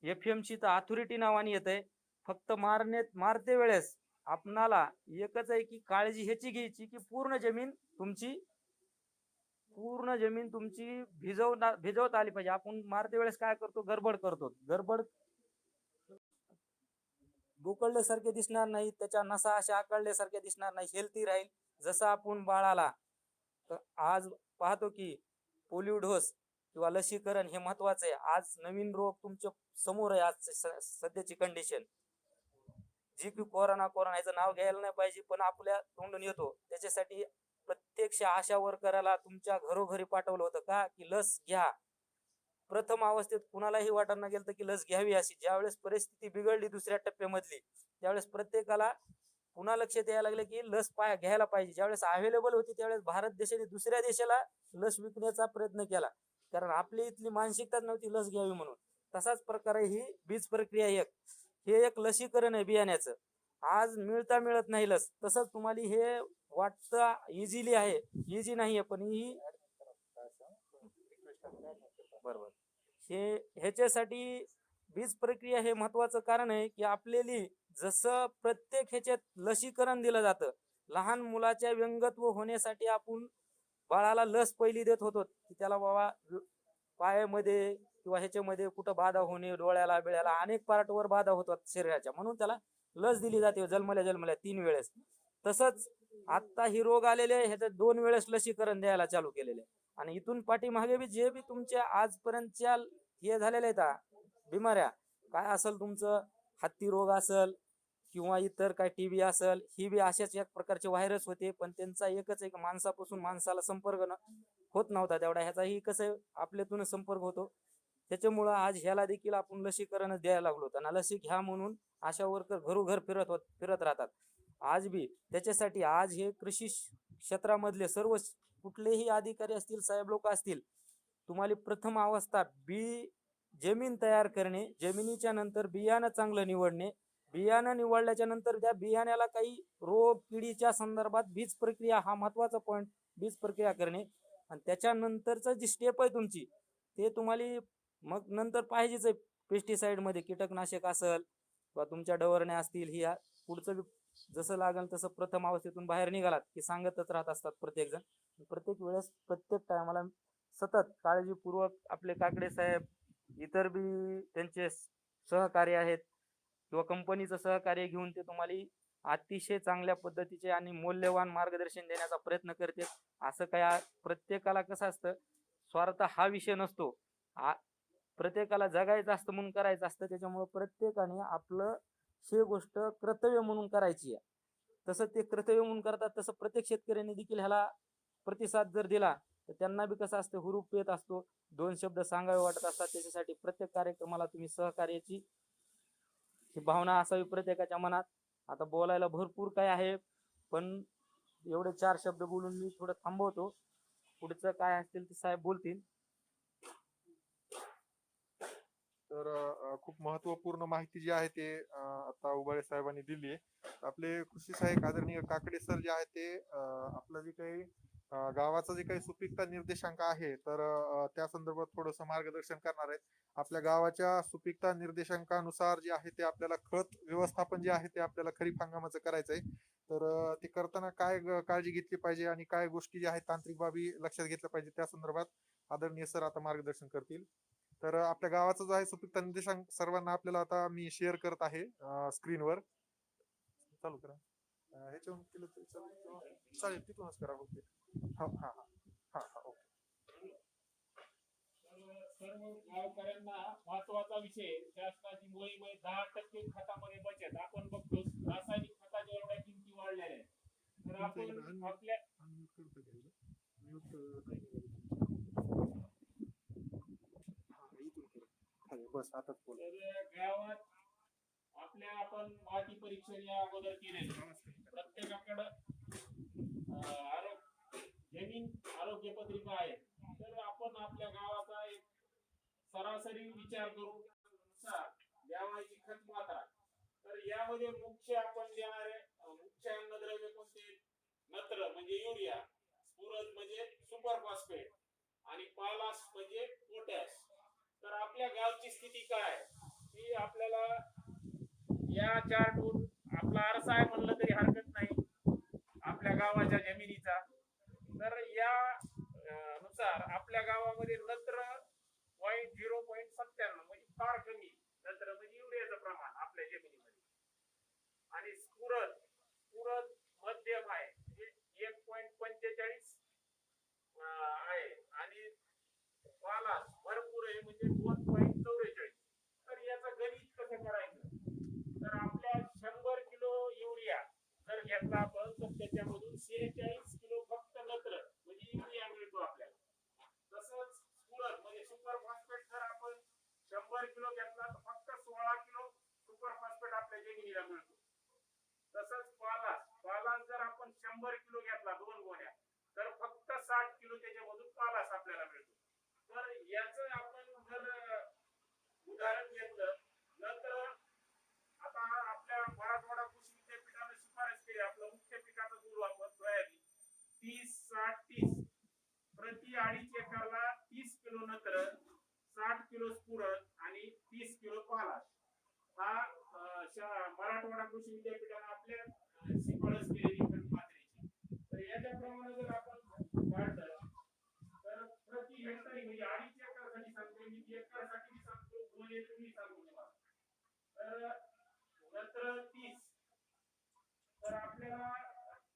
FMC अथॉरिटी नावाने येते. फक्त मारते वेळेस आपणाला एकच आहे की काळजी ह्याची घ्यायची की पूर्ण जमीन तुमची भिजवता आली पाहिजे. आपण मारते वेळेस काय करतो, गडबड गोकळल्यासारखे दिसणार नाही, त्याच्या नसा अशा आकळल्यासारख्या दिसणार नाही, हेल्थी राहील. जसं आपण बाळाला आज पाहतो की पोलिओ डोस किंवा लसीकरण हे महत्वाचं आहे. आज नवीन रोग तुमच्या समोर आहे. आज सध्याची कंडिशन जी की कोरोना याचं नाव घ्यायला नाही पाहिजे, पण आपल्या तोंडून येतो. त्याच्यासाठी प्रत्यक्ष आशा वर्कराला तुमच्या घरोघरी पाठवलं होतं का की लस घ्या. प्रथम अवस्थेत कुणालाही वाटायला गेलं की लस घ्यावी अशी. ज्यावेळेस परिस्थिती बिघडली दुसऱ्या टप्प्यामधली, त्यावेळेस प्रत्येकाला पुन्हा लक्षात यायला लागलं की लस घ्यायला पाहिजे. ज्यावेळेस अवेलेबल होती त्यावेळेस भारत देशाने दुसऱ्या देशाला लस विकण्याचा प्रयत्न केला, कारण आपली इथली मानसिकताच नव्हती लस घ्यावी म्हणून. तसाच प्रकारे ही बीज प्रक्रिया हे एक लसीकरण आहे बियाण्याचं. आज मिळत नाही लस. तसंच तुम्हाला हे वाटतं इझिली आहे, इझी नाहीये, पण ही बरोबर ह्याच्यासाठी बीज प्रक्रिया हे महत्वाचं कारण आहे की आपल्याली जसं प्रत्येक ह्याच्यात लसीकरण दिलं जातं. लहान मुलाच्या व्यंगत्व होण्यासाठी आपण बाळाला लस पहिली देत होतो की त्याला बाबा पायामध्ये किंवा ह्याच्यामध्ये कुठं बाधा होणे, डोळ्याला बिळ्याला अनेक पार्टवर बाधा होतात शरीराच्या, म्हणून त्याला लस दिली जाते जन्मल्या 3 वेळेस. तसंच आता ही रोग आलेले ह्याच्यात 2 वेळेस लसीकरण द्यायला चालू केलेले. आणि इथून पाठीमागे बी जे बी तुमच्या आजपर्यंतच्या हे झालेल्या आहेत बिमाऱ्या, काय असेल तुमचं हत्ती रोग असेल किंवा इतर काय TB असेल, ही बी अशाच एक प्रकारचे व्हायरस होते. पण त्यांचा एकच एक माणसापासून माणसाला संपर्क होत नव्हता तेवढा. ह्याचाही कसं आपल्यातून संपर्क होतो. त्याच्यामुळं आज ह्याला देखील आपण लसीकरण द्यायला लागलो. त्यांना लसी घ्या म्हणून आशा वर्कर घरोघर फिरत राहतात आज बी. त्याच्यासाठी आज हे कृषी क्षेत्रामधले सर्व कुठलेही अधिकारी असतील, साहेब लोक असतील, तुम्हाला प्रथम अवस्था जमीन तयार करणे, जमिनीच्या नंतर बियाणं चांगलं निवडणे, बियाणं निवडल्याच्या नंतर त्या बियाण्याला काही रोग किडीच्या संदर्भात बीज प्रक्रिया हा महत्वाचा पॉईंट, बीज प्रक्रिया करणे. आणि त्याच्यानंतरच जी स्टेप आहे तुमची ते तुम्हाला मग नंतर पाहिजेच आहे. पेस्टिसाइड मध्ये कीटकनाशक असेल किंवा तुमच्या डवरण्या असतील, ही पुढचं जसं लागेल तसं प्रथम अवस्थेतून बाहेर निघालात की सांगतच राहत असतात प्रत्येक जण. प्रत्येक वेळेस प्रत्येक टायमाला सतत काळजीपूर्वक आपले काकडे साहेब, इतर बी त्यांचे सहकारी आहेत किंवा कंपनीचं सहकार्य घेऊन ते तुम्हाला अतिशय चांगल्या पद्धतीचे आणि मौल्यवान मार्गदर्शन देण्याचा प्रयत्न करते. असं काय प्रत्येकाला कसं असतं, स्वार्थ हा विषय नसतो, प्रत्येकाला जगायचं असतं म्हणून करायचं असतं. त्याच्यामुळे प्रत्येकाने आपलं हे गोष्ट कर्तव्य म्हणून करायची आहे. तसं ते कर्तव्य म्हणून करतात, तसं प्रत्येक शेतकऱ्यांनी देखील ह्याला प्रतिसाद जर दिला तर त्यांना बी कसं असतं, हुरूप येत असतो, 2 शब्द सांगावे वाटत असतात. त्याच्यासाठी प्रत्येक कार्यक्रमाला तुम्ही सहकार्याची भावना असावी प्रत्येकाच्या मनात. आता बोलायला भरपूर काय आहे, पण एवढे 4 शब्द बोलून मी थोडं थांबवतो. पुढचं काय असतील ते साहेब बोलतील. तर खूप महत्वपूर्ण माहिती जी आहे ते आता उबाळे साहेबांनी दिली आहे. आपले कृषी सहाय्यक आदरणीय काकडे सर जे आहे ते आपलं जे काही गावाचा जे काही सुपीकता निर्देशांक आहे तर त्या संदर्भात थोडंसं मार्गदर्शन करणार आहेत. आपल्या गावाच्या सुपीकता निर्देशांकानुसार जे आहे ते आपल्याला खत व्यवस्थापन जे आहे ते आपल्याला खरीप हंगामाचं करायचं आहे. तर ते करताना काय काळजी घेतली पाहिजे आणि काय गोष्टी ज्या आहेत तांत्रिक बाबी लक्षात घेतल्या पाहिजे त्या संदर्भात आदरणीय सर आता मार्गदर्शन करतील. तर आपल्या गावाचा जो आहे सुपीकता निर्देशांक सर्वांना आपल्याला आता मी शेअर करत आहे स्क्रीनवर. चालू करा. ह्याच्यावरून केलं तरी चालेल, तिथूनच करा. ओके. हा हा हा हा ओके. सर्व गावकऱ्यांना महत्वाचा विषय, शासनाची मोहीम आहे 10% खतामध्ये बचत. आपण बघतो रासायनिक खताच्या एवढ्या किमती वाढलेल्या आहेत. तर आपण आपल्या मागे बस आताच बोल. तर गावात आपल्या आपण माती परीक्षण या अगोदर केलेलं प्रत्येकाकडं जमीन आरोग्य पत्रिका आहे. तर आपण आपल्या गावाचा एक सरासरी विचार करून द्यावायची खत मात्रा. तर यामध्ये मुख्य आपण देणारे मुख्य अन्नद्रव्य कोणते? नत्र म्हणजे युरिया, स्फुरद म्हणजे सुपर फॉस्फेट आणि पालाश म्हणजे पोटॅश. तर आपल्या गावची स्थिती काय ही आपल्याला या चार्टवरून आपला आरसा आहे म्हणलं तरी हरकत नाही आपल्या गावाच्या जमिनीचा. तर या नुसार आपल्या गावामध्ये नत्र 0.97 म्हणजे फार कमी नत्र म्हणजे युरियाचं प्रमाण आपल्या जमिनीमध्ये. आणि स्फुरद स्फुरद मध्यम आहे म्हणजे 1.45 आहे. आणि पालाश भरपूर आहे म्हणजे 2.44. तर याचं गणित कसं करायचं? तर आपल्या 100 किलो युरिया जर घेतला आपण तर त्याच्यामधून 46 किलो फक्त नत्र म्हणजे युरिया मिळतो आपल्याला. तसंच स्फुरद म्हणजे सुपर फॉस्फेट जर आपण 100 किलो घेतला तर फक्त 16 किलो सुपर फॉस्फेट आपल्या जमिनीला मिळतो. तसंच पालाश जर आपण 100 किलो घेतला 2 गोण्या तर फक्त 60 किलो त्याच्यामधून पालाश आपल्याला मिळतो. तर याचं आपण जर उदाहरण घेतलं नंतर आता आपल्या मराठवाडा कृषी विद्यापीठाने शिफारस केली आपलं मुख्य पिकाचं गुरु आपण सोयाबीन 30-60-30 प्रति 2.5 एकरला 30 किलो नत्र, 60 किलो स्फुरद आणि 30 किलो पालाश हा मराठवाडा कृषी विद्यापीठाने आपल्या शिफारस केलेली खत मात्रेची. तर याच्याप्रमाणे जर आपण काढलं तर प्रति हेक्टरी म्हणजे 2.5 एकरसाठी सांगतो मी, एकरसाठी सांगतो, गोणेतूनही सांगतो तुम्हाला. तर नत्र 30 तर आपल्याला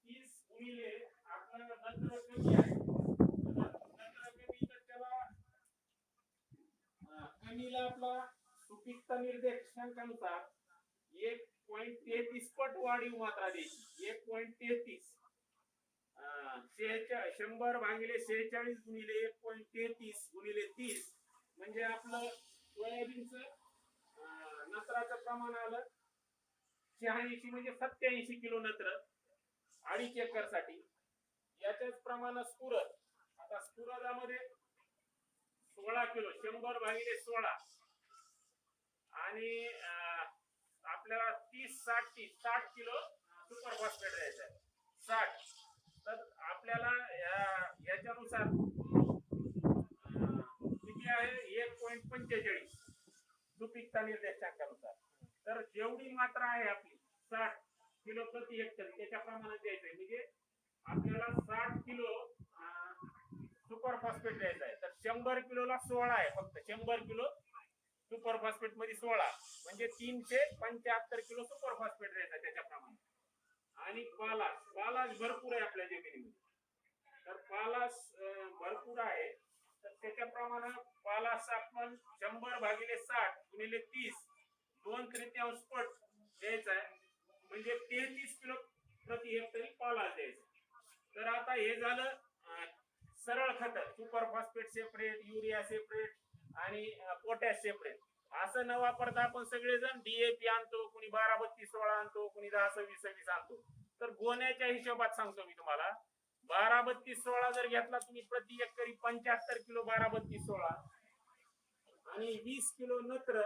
30 गुणिले आपलं नत्र कमी आहे. नत्र कमी तर त्याला कमीला आपला सुपीकता निर्देशांकानुसार 1.33 पट वाढीव मात्रा द्यायची. 1.33 100 भागिले 46 गुणिले 1.33 गुणिले 30 म्हणजे आपलं सोयाबीनचं नत्राचं प्रमाण आलं 86 म्हणजे 87 किलो नत्र 2.5 एकर साठी. याच्याच प्रमाणात स्फुरद, आता स्फुरदामध्ये 16 किलो 100 भागिले 16 आणि आपल्याला 60 किलो सुपर फॉस्फेट द्यायचं आहे. 60 तर आपल्याला याच्यानुसार किती आहे 1.45 सुपीकता निर्देशांकानुसार. तर जेवढी मात्रा आहे आपली 60 किलो प्रति हेक्टर त्याच्या प्रमाणात द्यायचंय. म्हणजे आपल्याला 60 किलो सुपर फॉस्फेट द्यायचं आहे. तर 100 किलोला 16 आहे फक्त 100 किलो सुपर फॉस्फेट मध्ये 16 म्हणजे 375 किलो सुपर फॉस्फेट द्यायचं आहे त्याच्याप्रमाणे. आणि पालाश भरपूर आहे आपल्या जमिनीमध्ये. तर पालाश भरपूर आहे तर त्याच्याप्रमाणे पालाश आपण 100 भागिले 60 गुणिले 30 2/3 पट द्यायचा आहे म्हणजे 33 किलो प्रति हेक्टरी पालाश द्यायचा. तर आता हे झालं सरळ खत. Super phosphate separate, urea separate आणि पोटॅश सेपरेट. असं न वापरता आपण सगळेजण DAP आणतो, कोणी 12-32-16 आणतो, कोणी 10-26-26 आणतो. तर गोण्याच्या हिशोबात सांगतो मी तुम्हाला 12-32-16 जर घेतला तुम्ही प्रति एकरी 75 किलो 12-32-16 आणि 20 किलो नत्र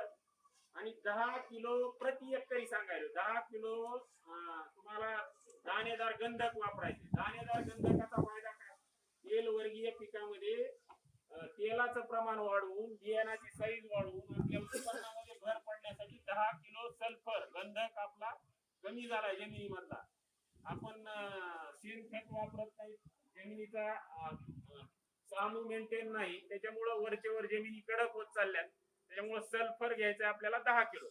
आणि 10 किलो प्रति एकरी सांगायला 10 किलो तुम्हाला दाणेदार गंधक वापरायचे. दाणेदार गंधकाचा फायदा काय? तेल वर्गीय पिकामध्ये तेलाचं प्रमाण वाढवून बियाणाची साईज वाढवून आपल्या उत्पन्नामध्ये भर पडण्यासाठी 10 किलो सल्फर गंधक आपला कमी झाला जमिनीमधला. आपण शेणखत वापरत नाही, जमिनीचा सामू मेंटेन नाही, त्याच्यामुळं वरचे वर जमिनी कडक होत चालल्यात. त्याच्यामुळे सल्फर घ्यायचं आपल्याला 10 किलो.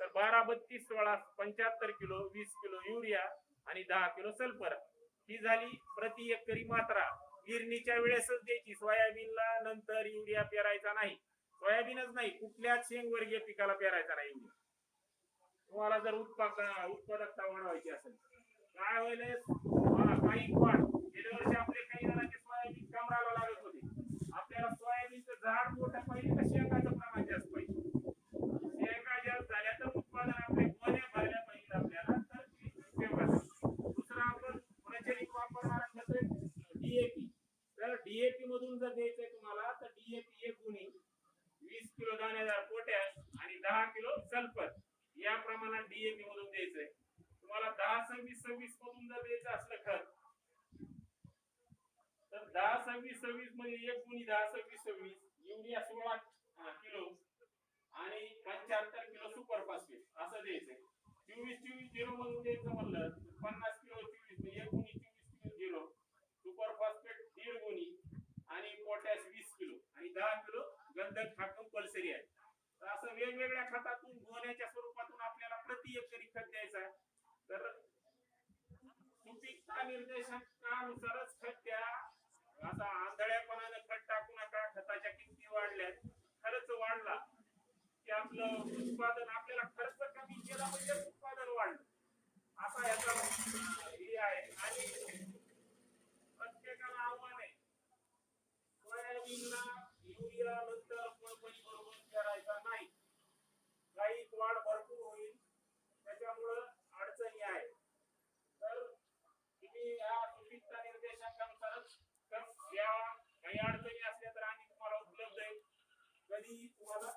तर 12-32-16 75 किलो 20 किलो युरिया आणि 10 किलो सल्फर ही झाली प्रति एकरी मात्रा. पेरणीच्या वेळेसच द्यायची. सोयाबीनला नंतर युरिया पेरायचा नाही. सोयाबीनच नाही कुठल्याच शेंगवर्गीय पिकाला पेरायचा नाही युरिया. तुम्हाला जर उत्पादकता वाढवायची असेल काय होईल काही वाढ. गेल्या वर्षी आपले काही जणांचे सोयाबीन कमराला लागत होते. आपल्याला सोयाबीनचं झाड मोठं पाहिजे का शेंगाचं प्रमाण जास्त पाहिजे? दाणेदार पोटॅश आणि 10 किलो सल्फर या प्रमाणात डीएपी मधून द्यायचंय. तुम्हाला 10-26-26 मधून जर द्यायचं असलं खत तर 10-26-26 मध्ये 1 गुणी 10-26-26 युरिया 16 किलो आणि 75 किलो सुपर फॉस्फेट असं द्यायचंय. 24-24-0 मधून द्यायचं म्हणलं तर 50 किलो 24 म्हणजे 1 गुणी 24-0 सुपर फॉस्फेट 1.5 गुणी आणि पोटॅश 20 किलो आणि 10 किलो गंधक हा कंपल्सरी आहे. तर असं वेगवेगळ्या खतातून गोण्याच्या स्वरूपातून आपल्याला प्रति एकरी खत द्यायचं आहे. तर सुपीकता निर्देशांकानुसारच खत द्या. आता आंधळ्यापणानं खत टाकू नका. खताच्या किमती वाढल्यात, खर्च वाढला की आपलं उत्पादन आपल्याला खर्च कमी केला म्हणजे उत्पादन वाढलं असा याचा हे आहे. आणि प्रत्येकाला आव्हान आहे सोयाबीनला युरिया नंतर फळपणी बरोबर करायचा नाही. गाईत वाढ भरपूर होईल त्याच्यामुळं अडचणी आहे. तर तुम्ही या सुपीकता निर्देशांकानुसारच द्यावा. काही अडचणी असल्या तर आम्ही तुम्हाला उपलब्ध आहे. कधी तुम्हाला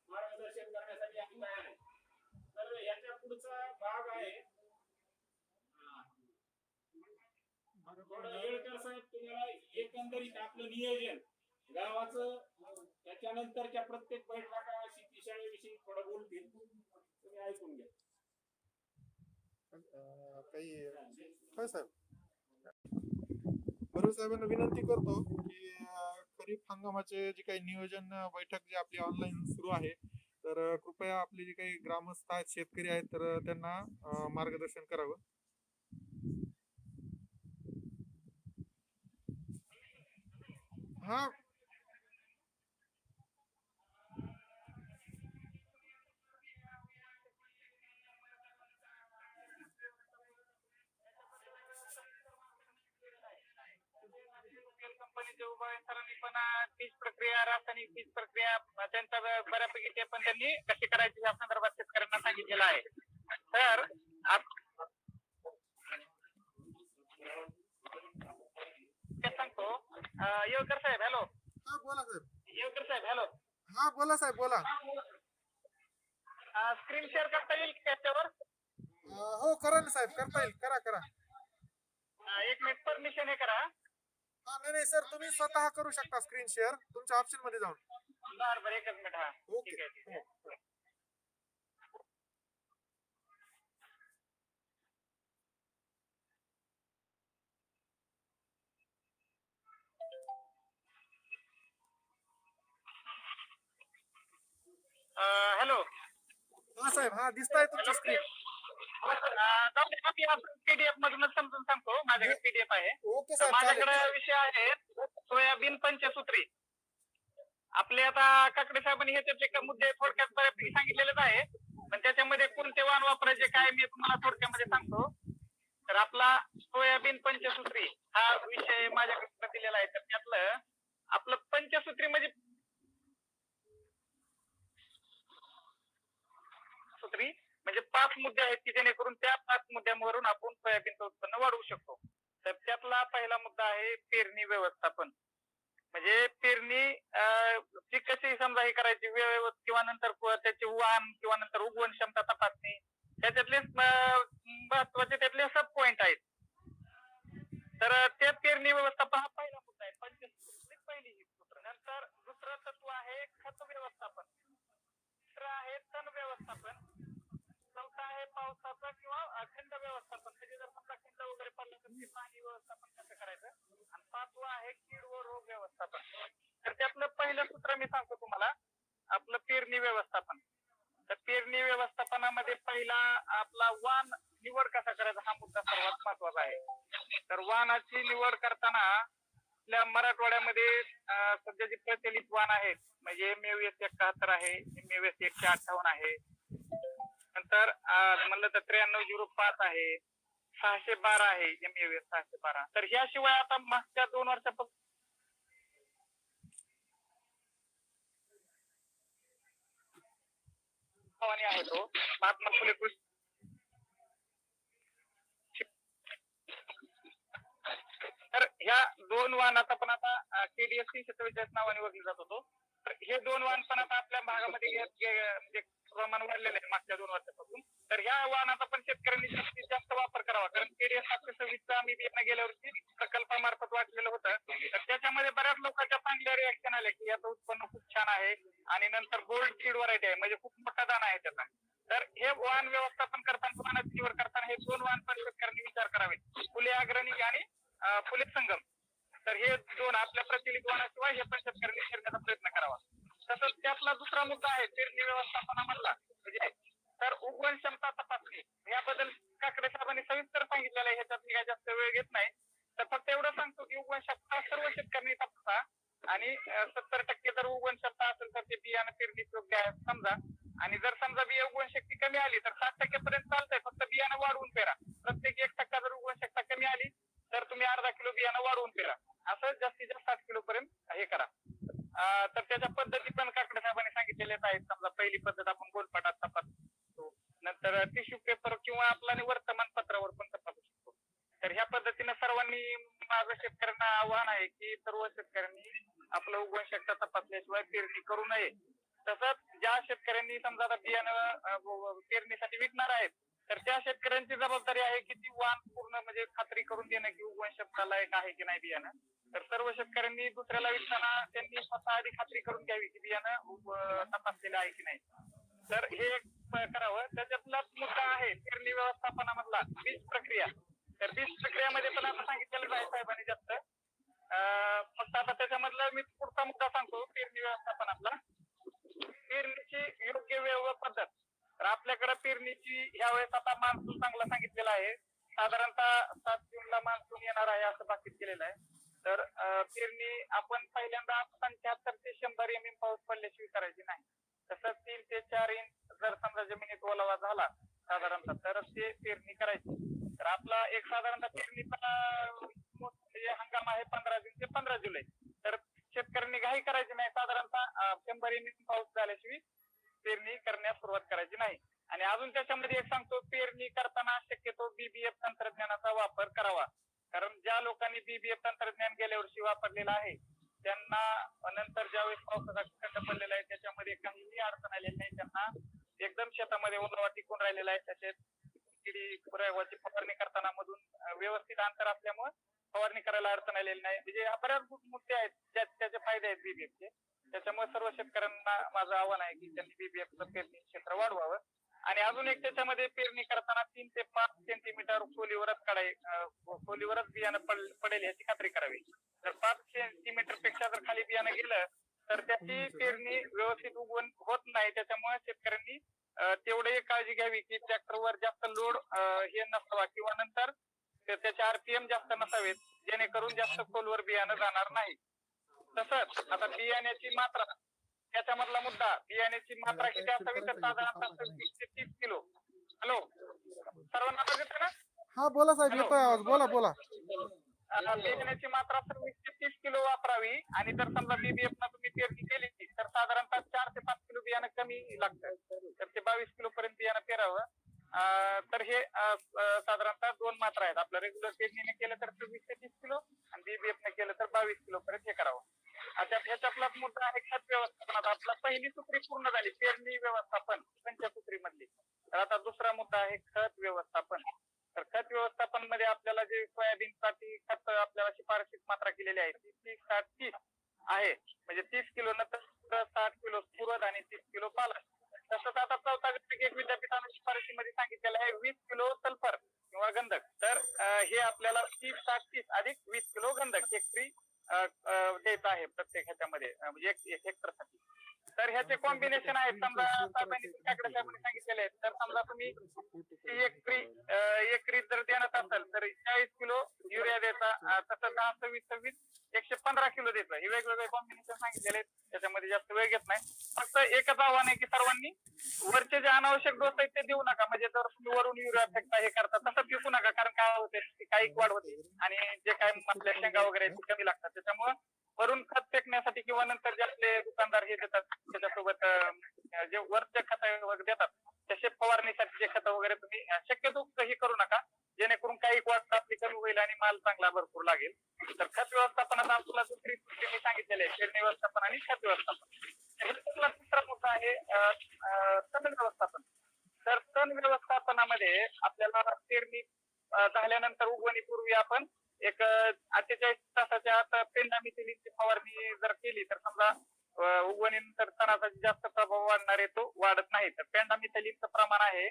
मार्गदर्शन करण्यासाठी आम्ही तयार आहे. तर याच्या पुढचा भाग आहे थोडं येळकर साहेब तुम्हाला एकंदरीत आपलं नियोजन गावाचं त्याच्यानंतरच्या प्रत्येक बैठका शेती शाळेविषयी थोडं बोलतील. तुम्ही ऐकून घ्या. काही होय साहेब. बरोबर साहेबांना विनंती करतो की खरीप हंगामाचे जे काही नियोजन बैठक जी आपली ऑनलाईन सुरू आहे तर कृपया आपले जे काही ग्रामस्थ आहेत शेतकरी आहेत तर त्यांना मार्गदर्शन करावं. हा कंपनीचे उभा सरांनी पण तीच प्रक्रिया रासायनिक तीच प्रक्रिया त्यांचा बऱ्यापैकी ते पण त्यांनी कशी करायची या संदर्भात शेतकऱ्यांना सांगितलेलं आहे. तर सांगतो येळकर साहेब हॅलो. हा बोला साहेब. येळकर साहेब हॅलो. हा बोला साहेब बोला. स्क्रीन शेअर करता येईल की त्याच्यावर? हो करा ना साहेब, करता येईल. करा करा. 1 मिनिट परमिशन हे करा. हा नाही सर तुम्ही स्वतः करू शकता स्क्रीन शेअर तुमच्या ऑप्शन मध्ये जाऊन. बरं 1 मिनिट. हा ओके. ठीक आहे. हॅलो. हा साहेब हा दिसताय तुमची स्क्रीन. पीडीएफ मधूनच समजून सांगतो. माझ्याकडे पीडीएफ आहे. ओके साहेब. माझ्याकडे विषय आहे सोयाबीन पंचसूत्री. आपले आता काकडे साहेबांनी हे त्याचे मुद्दे थोडक्यात बऱ्यापैकी सांगितलेलेच आहे. पण त्याच्यामध्ये कोणते वाण वापरायचे काय मी तुम्हाला थोडक्यामध्ये सांगतो. तर आपला सोयाबीन पंचसूत्री हा विषय माझ्याकडे दिलेला आहे. तर त्यातलं आपलं पंचसूत्री म्हणजे 5 मुद्दे आहेत की जेणेकरून त्या 5 मुद्द्यांवरून आपण सोयाबीनचं उत्पन्न वाढवू शकतो. तर त्यातला पहिला मुद्दा आहे पेरणी व्यवस्थापन. म्हणजे पेरणी ती कशी समजा हे करायची वेळेवर किंवा नंतर त्याची वाण किंवा नंतर उगवण क्षमता तपासणी त्याच्यातले महत्वाचे त्यातले सब पॉइंट आहेत. तर त्या पेरणी व्यवस्थापन हा पहिला मुद्दा आहे. पंचसूत्री पहिली ही सूत्र. नंतर दुसरं तत्व आहे खत व्यवस्थापन. तिसरं आहे तण व्यवस्थापन. चौथा आहे पावसाचा किंवा खंड व्यवस्थापन. म्हणजे जर समजा खंड वगैरे पडलं तर ते पाणी व्यवस्थापन कसं करायचं. आणि 5वा आहे कीड व रोग व्यवस्थापन. तर त्यातलं पहिलं सूत्र मी सांगतो तुम्हाला आपलं पेरणी व्यवस्थापन. तर पेरणी व्यवस्थापनामध्ये पहिला आपला वाण निवड कसा करायचा हा मुद्दा सर्वात महत्वाचा आहे. तर वाणाची निवड करताना आपल्या मराठवाड्यामध्ये सध्या जे प्रचलित वाण आहेत म्हणजे MAVS 71 आहे, MAVS 158 आहे, नंतर म्हणलं तर 9305 आहे, 612 आहे MAVS 612. तर ह्याशिवाय आता मागच्या 2 वर्षापासून आहे तो महात्मा फुले कृषी. तर ह्या 2 वाहनाचा पण आता KDS 344 नावाने ओळखला जात होतो. तर हे दोन वाहन पण आता आपल्या भागामध्ये म्हणजे प्रमाण वाढलेलं आहे मागच्या 2 वर्षापासून. तर ह्या वाहनाचा पण शेतकऱ्यांनी जास्तीत जास्त वापर करावा, कारण TDS 726 आम्ही बियाणं गेल्या वर्षी प्रकल्पामार्फत वाटलेलं होतं. तर त्याच्यामध्ये बऱ्याच लोकांच्या चांगल्या रिॲक्शन आल्या की याचं उत्पन्न खूप छान आहे आणि नंतर गोल्ड सीड व्हरायटी आहे, म्हणजे खूप मोठा दाणा आहे त्याचा. तर हे वाहन व्यवस्थापन करताना, वाहनाची निवड करताना हे 2 वाहन पण शेतकऱ्यांनी विचार करावे, फुले अग्रणी आणि फुले संगम. तर हे 2 आपल्या प्रचलित वाहनाशिवाय हे पण शेतकऱ्यांनी शिरण्याचा प्रयत्न करावा. तसंच त्यातला दुसरा मुद्दा आहे पेरणी व्यवस्थापनामधला, म्हणजे तर उगवण क्षमता तपासणी. याबद्दल काकडे साहेबांनी सविस्तर सांगितलेलं आहे, ह्याच्यात मी काय जास्त वेळ घेत नाही. तर फक्त एवढं सांगतो की उगवण क्षमता सर्व शेतकऱ्यांनी तपासा आणि 70% जर उगवण क्षमता असेल तर ते बियाणं पेरणीच योग्य आहे समजा. आणि जर समजा बिया उगवण शक्ती कमी आली तर 60% पर्यंत चालतंय, फक्त बियाणं वाढवून पेरा. प्रत्येक 1% जर उगवण शक्ती कमी आली तर तुम्ही अर्धा किलो बियाणं वाढवून पेरा. असं जास्तीत जास्त 60 किलो पर्यंत हे करा. तर त्याच्या पद्धती पण काकडे साहेबांनी सांगितलेल्याच आहेत. समजा पहिली पद्धत आपण गोलपाटात तपासतो, नंतर टिश्यू पेपर किंवा आपला वर्तमानपत्रावर पण तपासू शकतो. तर ह्या पद्धतीनं सर्वांनी, माझं शेतकऱ्यांना आव्हान आहे की सर्व शेतकऱ्यांनी आपलं उगवण शक्ती तपासल्याशिवाय पेरणी करू नये. तसंच ज्या शेतकऱ्यांनी समजा आता बियाणं पेरणीसाठी विकणार आहेत, तर त्या शेतकऱ्यांची जबाबदारी आहे की ती वाहन पूर्ण म्हणजे खात्री करून देणं की उगवण क्षमता लायक आहे की नाही बियाणं. तर सर्व शेतकऱ्यांनी दुसऱ्याला विकताना त्यांनी स्वतः आधी खात्री करून घ्यावी की बियाणं तपासलेलं आहे की नाही. तर हे एक करावं. त्याच्यातलाच मुद्दा आहे पेरणी व्यवस्थापनामधला बीज प्रक्रिया. तर बीज प्रक्रियामध्ये पण आता सांगितलेलं आहे साहेबांनी जास्त. फक्त आता त्याच्यामधला मी पुढचा मुद्दा सांगतो पेरणी व्यवस्थापनातला. पेरणीची योग्य वेळ व पद्धत. तर आपल्याकडे पेरणीची यावेळेस आता मान्सून चांगला सांगितलेला आहे. साधारणतः 7 जूनला मान्सून येणार आहे असं भाकीत केलेलं आहे. तर पेरणी आपण पहिल्यांदा 75 ते 100 mm पाऊस पडल्याशिवाय करायची नाही. तसंच 3 ते 4 इंच जर समजा जमिनीत ओलावा झाला साधारणतः तर ते पेरणी करायची. तर आपला एक साधारणतः पेरणीचा म्हणजे हंगाम आहे 15 जून ते 15 जुलै. तर शेतकऱ्यांनी घाई करायची नाही. साधारणतः 100 mm पाऊस झाल्याशिवाय पेरणी करण्यास सुरुवात करायची नाही. आणि अजून त्याच्यामध्ये एक सांगतो, पेरणी करताना शक्यतो BBF तंत्रज्ञानाचा वापर करावा. कारण ज्या लोकांनी BBF तंत्रज्ञान गेल्या वर्षी वापरलेलं आहे त्यांना नंतर ज्यावेळेस पावसाचा खंड पडलेला आहे त्याच्यामध्ये काहीही अडचण आलेली नाही. त्यांना एकदम शेतामध्ये ओलावा टिकून राहिलेला आहे. त्याचे किडी प्रयोगाची फवारणी करताना मधून व्यवस्थित अंतर असल्यामुळे फवारणी करायला अडचण आलेली नाही. म्हणजे बऱ्याच मुद्दे आहेत त्याचे फायदे आहेत BBFचे. त्याच्यामुळे सर्व शेतकऱ्यांना माझं आव्हान आहे की त्यांनी BBFचं पेरणी क्षेत्र वाढवावं. आणि अजून एक त्याच्यामध्ये पेरणी करताना 3 ते 5 सेंटीमीटर खोलीवरच बियाणं पडेल याची खात्री करावी. जर 5 सेंटीमीटर पेक्षा जर खाली बियाणं गेलं तर त्याची पेरणी व्यवस्थित उगवण होत नाही. त्याच्यामुळे शेतकऱ्यांनी तेवढी काळजी घ्यावी की ट्रॅक्टरवर जास्त लोड हे नसावा किंवा नंतर त्याचे RPM जास्त नसावेत, जेणेकरून जास्त खोलवर बियाणं जाणार नाही. तसंच आता बियाण्याची मात्रा, त्याच्यामधला मुद्दा, बियाण्याची मात्रा किती असावी तर साधारणतः 20 ते 30 किलो. हॅलो, सर्वांना आवाज येतोय ना? हा बोला साहेब, येतोय आवाज, बोला बोला. बियाण्याची मात्रा 20 ते 30 किलो वापरावी. आणि जर समजा BBF न तुम्ही पेरणी केली तर साधारणतः 4 ते 5 किलो बियाणं कमी लागतं. तर ते 22 किलो पर्यंत बियाणं पेरावं. तर हे साधारणतः 2 मात्रा आहेत. आपलं रेग्युलर पेरणीने केलं तर 20 ते 30 किलो आणि BBF ने केलं तर 22 किलो पर्यंत हे करावं. आता ह्याच्यातलाच मुद्दा आहे खत व्यवस्थापनात. आपला पहिली सूत्री पूर्ण झाली पेरणी व्यवस्थापन पंचसूत्री मधली. तर आता दुसरा मुद्दा आहे खत व्यवस्थापन. तर खत व्यवस्थापन मध्ये आपल्याला जे सोयाबीन साठी खत आपल्याला शिफारशीत मात्रा केलेली आहे ती 30-60-30 आहे. म्हणजे 30 किलो नंतर 60 किलो स्फुरद आणि 30 किलो पालक. तसंच आता 4था घटक एक विद्यापीठाने शिफारशीमध्ये सांगितलेलं आहे 20 किलो सल्फर किंवा गंधक. तर हे आपल्याला 30-60-30 अधिक 20 किलो गंधक हेक्टरी द्यायचं आहे प्रत्येक ह्याच्यामध्ये, म्हणजे 1 हेक्टरसाठी. तर ह्याचे कॉम्बिनेशन आहेत. समजा साहेबांनी सांगितलेले आहेत. तर समजा तुम्ही एकरी जर देण्यात असेल तर 40 किलो युरिया द्यायचा. तसं 10-26-26 115 किलो द्यायचं. हे वेगवेगळे कॉम्बिनेशन सांगितलेले आहेत. त्याच्यामध्ये जास्त वेळ घेत नाही. फक्त एकच आव्हान आहे की सर्वांनी वरचे जे अनावश्यक डोस आहेत ते देऊ नका. म्हणजे जर तुम्ही वरून युरिया फेकता हे करता तसं फेकू नका. कारण काय होते काही वाढ होते आणि जे काय आपल्या शेंगा वगैरे कमी लागतात. त्याच्यामुळे वरून खत फेकण्यासाठी किंवा नंतर जे आपले दुकानदार हे देतात त्याच्यासोबत जे वरचे खत वगैरे देतात तसे फवारणीसाठी जे खत वगैरे तुम्ही शक्यतो हे करू नका, जेणेकरून काही वाढ आपली कमी होईल आणि माल चांगला भरपूर लागेल. तर खत व्यवस्थापनाचा आपल्याला दुसरी सूत्री मी सांगितलेली आहे, पेरणी व्यवस्थापन आणि खत व्यवस्थापन. तण व्यवस्थापन. तर तण व्यवस्थापनामध्ये आपल्याला पेरणी झाल्यानंतर उगवणीपूर्वी आपण एक 48 तासाच्या आत पेंडामिथिलिनची फवारणी जर केली तर समजा उगवणीनंतर तणाचा जास्त प्रभाव वाढणार आहे तो वाढत नाही. तर पेंडामिथिलिनचं प्रमाण आहे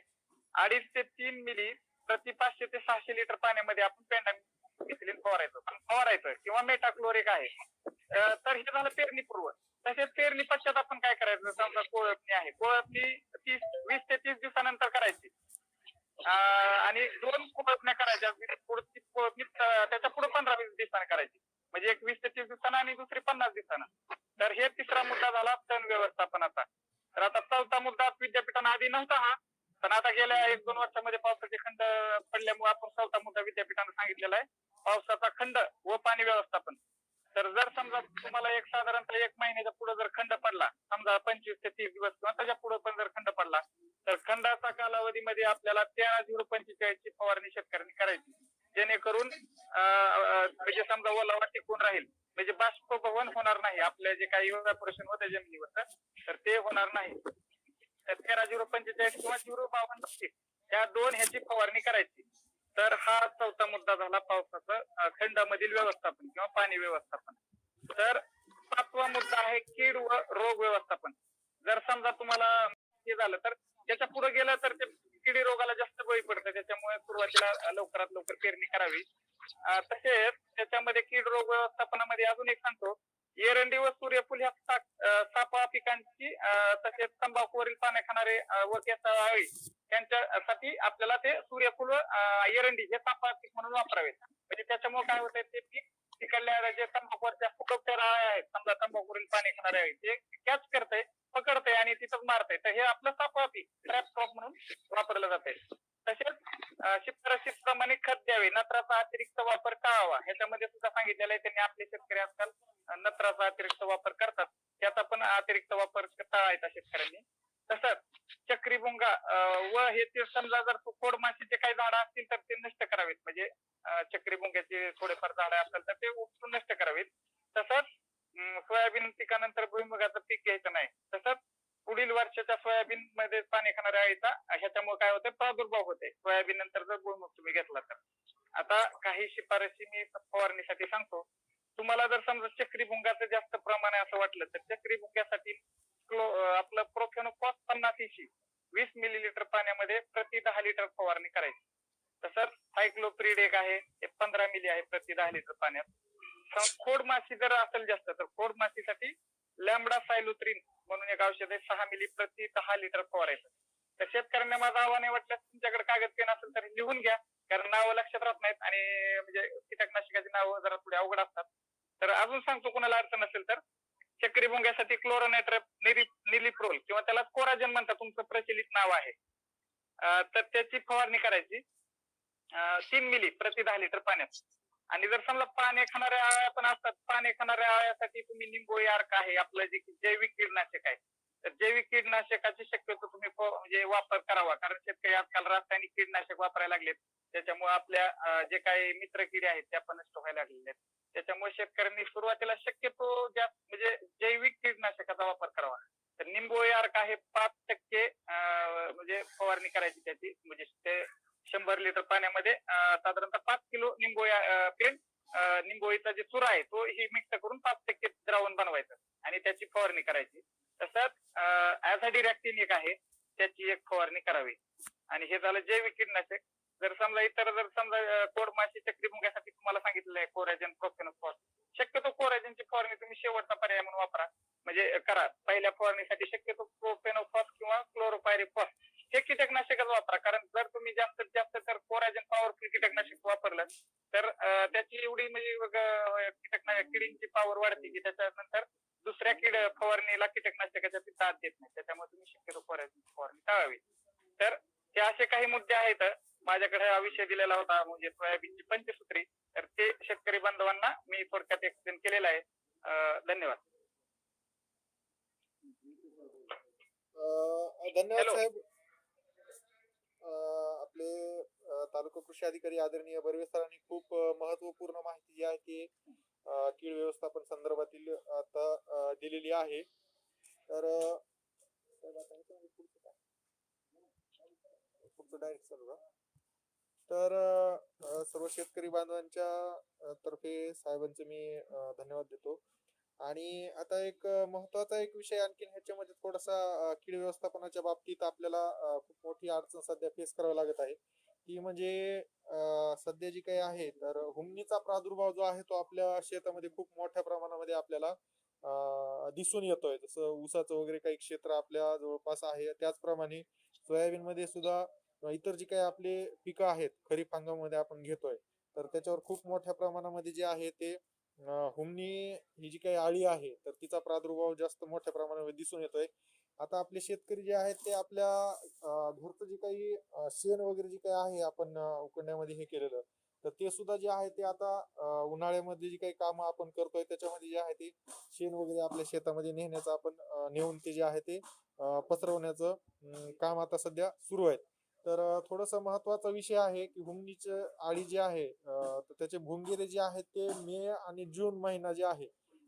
2.5 ते 3 मिली प्रति 500 ते 600 लिटर पाण्यामध्ये आपण पेंडामिथिलिन फवारायचं किंवा मेटाक्लोरिक आहे. तर हे झालं पेरणीपूर्व. तसेच पेरणी पश्चात आपण काय करायचं, समजा कोळपणी आहे, कोळपणी 20 ते 30 दिवसानंतर करायची आणि 2 कोळपण्या करायच्या. पुढची कोळपणी त्याच्या पुढे 15-20 दिवसानं करायची, म्हणजे एक 20 ते 30 दिवसानं आणि दुसरी 50 दिवसानं. तर हे तिसरा मुद्दा झाला तण व्यवस्थापनाचा. तर आता चौथा मुद्दा विद्यापीठांना आधी नव्हता हा, पण आता गेल्या 1-2 वर्षामध्ये पावसाचे खंड पडल्यामुळे आपण चौथा मुद्दा विद्यापीठांना सांगितलेला आहे, पावसाचा खंड व पाणी व्यवस्थापन. तर जर समजा तुम्हाला एक साधारणतः 1 महिन्याच्या पुढे जर खंड पडला, समजा 25 ते 30 दिवस किंवा त्याच्या पुढे पण जर खंड पडला, तर खंडाचा कालावधीमध्ये आपल्याला 13-0-45 ची फवारणी शेतकऱ्यांनी करायची, जेणेकरून म्हणजे समजा ओलावा टिकून राहील, म्हणजे बाष्पभवन होणार नाही, आपल्या जे काही इव्हॅपोरेशन होतं जमिनीवर तर ते होणार नाही. तर 13-0-45 किंवा 0-52 या 2 ह्याची फवारणी करायची. तर हा चौथा मुद्दा झाला पावसाचं खंडामधील व्यवस्थापन किंवा पाणी व्यवस्थापन. तर 5वा मुद्दा आहे कीड व रोग व्यवस्थापन. जर समजा तुम्हाला हे झालं तर त्याच्या पुढे गेलं तर ते किडी रोगाला जास्त बळी पडतं, त्याच्यामुळे सुरुवातीला लवकरात लवकर पेरणी करावी. तसेच त्याच्यामध्ये कीड रोग व्यवस्थापनामध्ये अजून एक सांगतो, एरंडी व सूर्यफूल ह्या सापळा पिकांची तसेच तंबाखूवरील पाने खाणारे व केसाळ अळी त्यांच्यासाठी आपल्याला ते सूर्यफूल व एरंडी हे सापळा पीक म्हणून वापरावेत. म्हणजे त्याच्यामुळे काय होतंय, ते पीक तिकडल्या जे तंबाखूवरच्या फुटोपच्या अळ्या आहेत, समजा तंबाखूवरील पाने खाणारे अळी, ते कॅच करतंय, पकडतंय आणि तिथंच मारतंय. तर हे आपलं सापळा पीक ट्रॅप क्रॉप म्हणून वापरलं जातंय. तसेच शिफारशीप्रमाणे खत द्यावे, नत्राचा अतिरिक्त वापर टाळावा. ह्याच्यामध्ये सुद्धा सांगितलेलं आहे त्यांनी, आपले शेतकरी आजकाल नत्राचा अतिरिक्त वापर करतात, त्याचा पण अतिरिक्त वापर टाळायचा शेतकऱ्यांनी. तसंच चक्रीभुंगा व हे ते समजा जर खोडमाशीचे काही झाडं असतील तर ते नष्ट करावेत, म्हणजे चक्रीभुंग्याचे थोडेफार झाडं असतील तर ते उपटून नष्ट करावेत. तसंच सोयाबीन पिकानंतर भुईमुगाचं पीक घ्यायचं नाही. तसंच पुढील वर्षाच्या सोयाबीन मध्ये पाणी खाणाऱ्या अळीचा ह्याच्यामुळे काय होतं, प्रादुर्भाव होते सोयाबीन नंतर जर भुईमुग तुम्ही घेतला तर. आता काही शिफारशी मी फवारणीसाठी सांगतो. तुम्हाला जर समजा चक्रीभुंगाचं जास्त प्रमाण आहे असं वाटलं तर चक्रीभुंग्यासाठी आपलं प्रोफेनोफॉस 50 EC 20 मिलीलिटर पाण्यामध्ये प्रति 10 लिटर फवारणी करायची. तसंच सायक्लोप्रिड एक आहे, ते 15 मिली आहे प्रति 10 लिटर पाण्यात. खोडमाशी जर असेल जास्त तर खोडमाशीसाठी लॅम्बडा सायलोत्रिन म्हणून एक औषध आहे, 6 मिली प्रति 10 लिटर फवारायचं. तर शेतकऱ्यांना माझं आव्हान आहे, वाटलं तुमच्याकडे कागद पेन असेल तर लिहून घ्या, कारण नावं लक्षात राहत नाहीत आणि म्हणजे कीटकनाशकाची नावं जरा थोडी अवघड असतात. तर अजून सांगतो, कोणाला अडचण नसेल तर चक्रीभुंग्यासाठी क्लोरोनायट्रेट निलिप्रोल किंवा त्याला कोराजन म्हणतात, तुमचं प्रचलित नाव आहे, तर त्याची फवारणी करायची 3 मिली प्रति 10 लिटर पाण्यात. आणि जर समजा पाने खाणाऱ्या अळ्या पण असतात, पाने खाणाऱ्या अळ्यासाठी तुम्ही निंबोळी अर्क आहे आपलं जे जैविक कीटनाशक आहे, तर जैविक कीटनाशकाची शक्यतो तुम्ही म्हणजे वापर करावा, कारण शेतकरी आजकाल रासायनिक कीटनाशक वापरायला लागलेत, त्याच्यामुळे आपल्या जे काही मित्र किडे आहेत त्या पण नष्ट व्हायला लागलेले आहेत. त्याच्यामुळे शेतकऱ्यांनी सुरुवातीला शक्यतो जास्त म्हणजे जैविक कीटनाशकाचा वापर करावा. तर निंबोळी अर्क आहे 5% म्हणजे फवारणी करायची त्याची, म्हणजे ते 100 लिटर पाण्यामध्ये साधारणतः 5 किलो निंबोळीचा जे चुरा आहे तो ही मिक्स करून 5% द्रावण बनवायचं आणि त्याची फवारणी करायची. तसंच ॲझाडिरॅक्टिन एक आहे, त्याची एक फवारणी करावी. आणि हे झालं जैविक कीटनाशक. जर समजा इतर जर समजा कोडमाशी चक्रीभुंग्यासाठी तुम्हाला सांगितलेलं आहे कोराजन प्रोफेनोफॉस, शक्यतो कोराजनची फवारणी तुम्ही शेवटचा पर्याय म्हणून वापरा, म्हणजे करा. पहिल्या फवारणीसाठी शक्यतो प्रोफेनोफॉस किंवा क्लोरोपायरिफॉस हे कीटकनाशकच वापरा, कारण जर तुम्ही जास्तीत जास्त तर कोराजन पॉवरफुल कीटकनाशक वापरलं तर त्याची एवढी म्हणजे किडींची पॉवर वाढते की त्याच्यानंतर दुसऱ्या फवारणीला कीटकनाशकाच्या ती साथ देत नाही, त्याच्यामुळे तुम्ही शक्यतो कोराजन फवारणी टाळावी. तर हे असे काही मुद्दे आहेत. माझ्याकडे हा विषय दिलेला होता म्हणजे सोयाबीनची पंचसूत्री, तर ते शेतकरी बांधवांना मी थोडक्यात एक्सप्लेन केलेला आहे. धन्यवाद. धन्यवाद साहेब. आपले तालुका कृषी अधिकारी आदरणीय बर्वे सरांनी खूप महत्वपूर्ण माहिती जी आहे ती कीड व्यवस्थापन संदर्भातील आता दिलेली आहे. तर पुढचं डायरेक्ट चालू का? तर सर्व शेतकरी बांधवांच्या तर्फे साहेबांचे मी धन्यवाद देतो. आणि आता एक महत्वाचा एक विषय आणखीन ह्याच्यामध्ये थोडासा कीड व्यवस्थापनाच्या बाबतीत आपल्याला खूप मोठी अडचण सध्या फेस करावी लागत आहे. ती म्हणजे सध्या जी काही आहे तर हुमणीचा प्रादुर्भाव जो आहे तो आपल्या शेतामध्ये खूप मोठ्या प्रमाणामध्ये आपल्याला दिसून येतोय. जसं ऊसाचं वगैरे काही क्षेत्र आपल्या जवळपास आहे, त्याचप्रमाणे सोयाबीन मध्ये सुद्धा इतर जी काही आपले पिकं आहेत खरीप हंगामामध्ये आपण घेतोय, तर त्याच्यावर खूप मोठ्या प्रमाणामध्ये जे आहे ते हुमणी ही जी काही अळी आहे तर तिचा प्रादुर्भाव जास्त मोठ्या प्रमाणामध्ये दिसून येतोय. आता आपले शेतकरी जे आहेत ते आपल्या घरचं जे काही शेण वगैरे जे काही आहे आपण उकडण्यामध्ये हे केलेलं, तर ते सुद्धा जे आहे ते आता उन्हाळ्यामध्ये जी काही कामं आपण करतोय त्याच्यामध्ये जे आहे ते शेण वगैरे आपल्या शेतामध्ये नेण्याचं आपण नेऊन ते जे आहे ते पसरवण्याचं काम आता सध्या सुरू आहे. तर थोडासा महत्वाचा विषय आहे की हुमणीचे अळी जे आहे तर त्याचे भुंगेरे जे आहेत ते मे आणि जून महिना जे आहे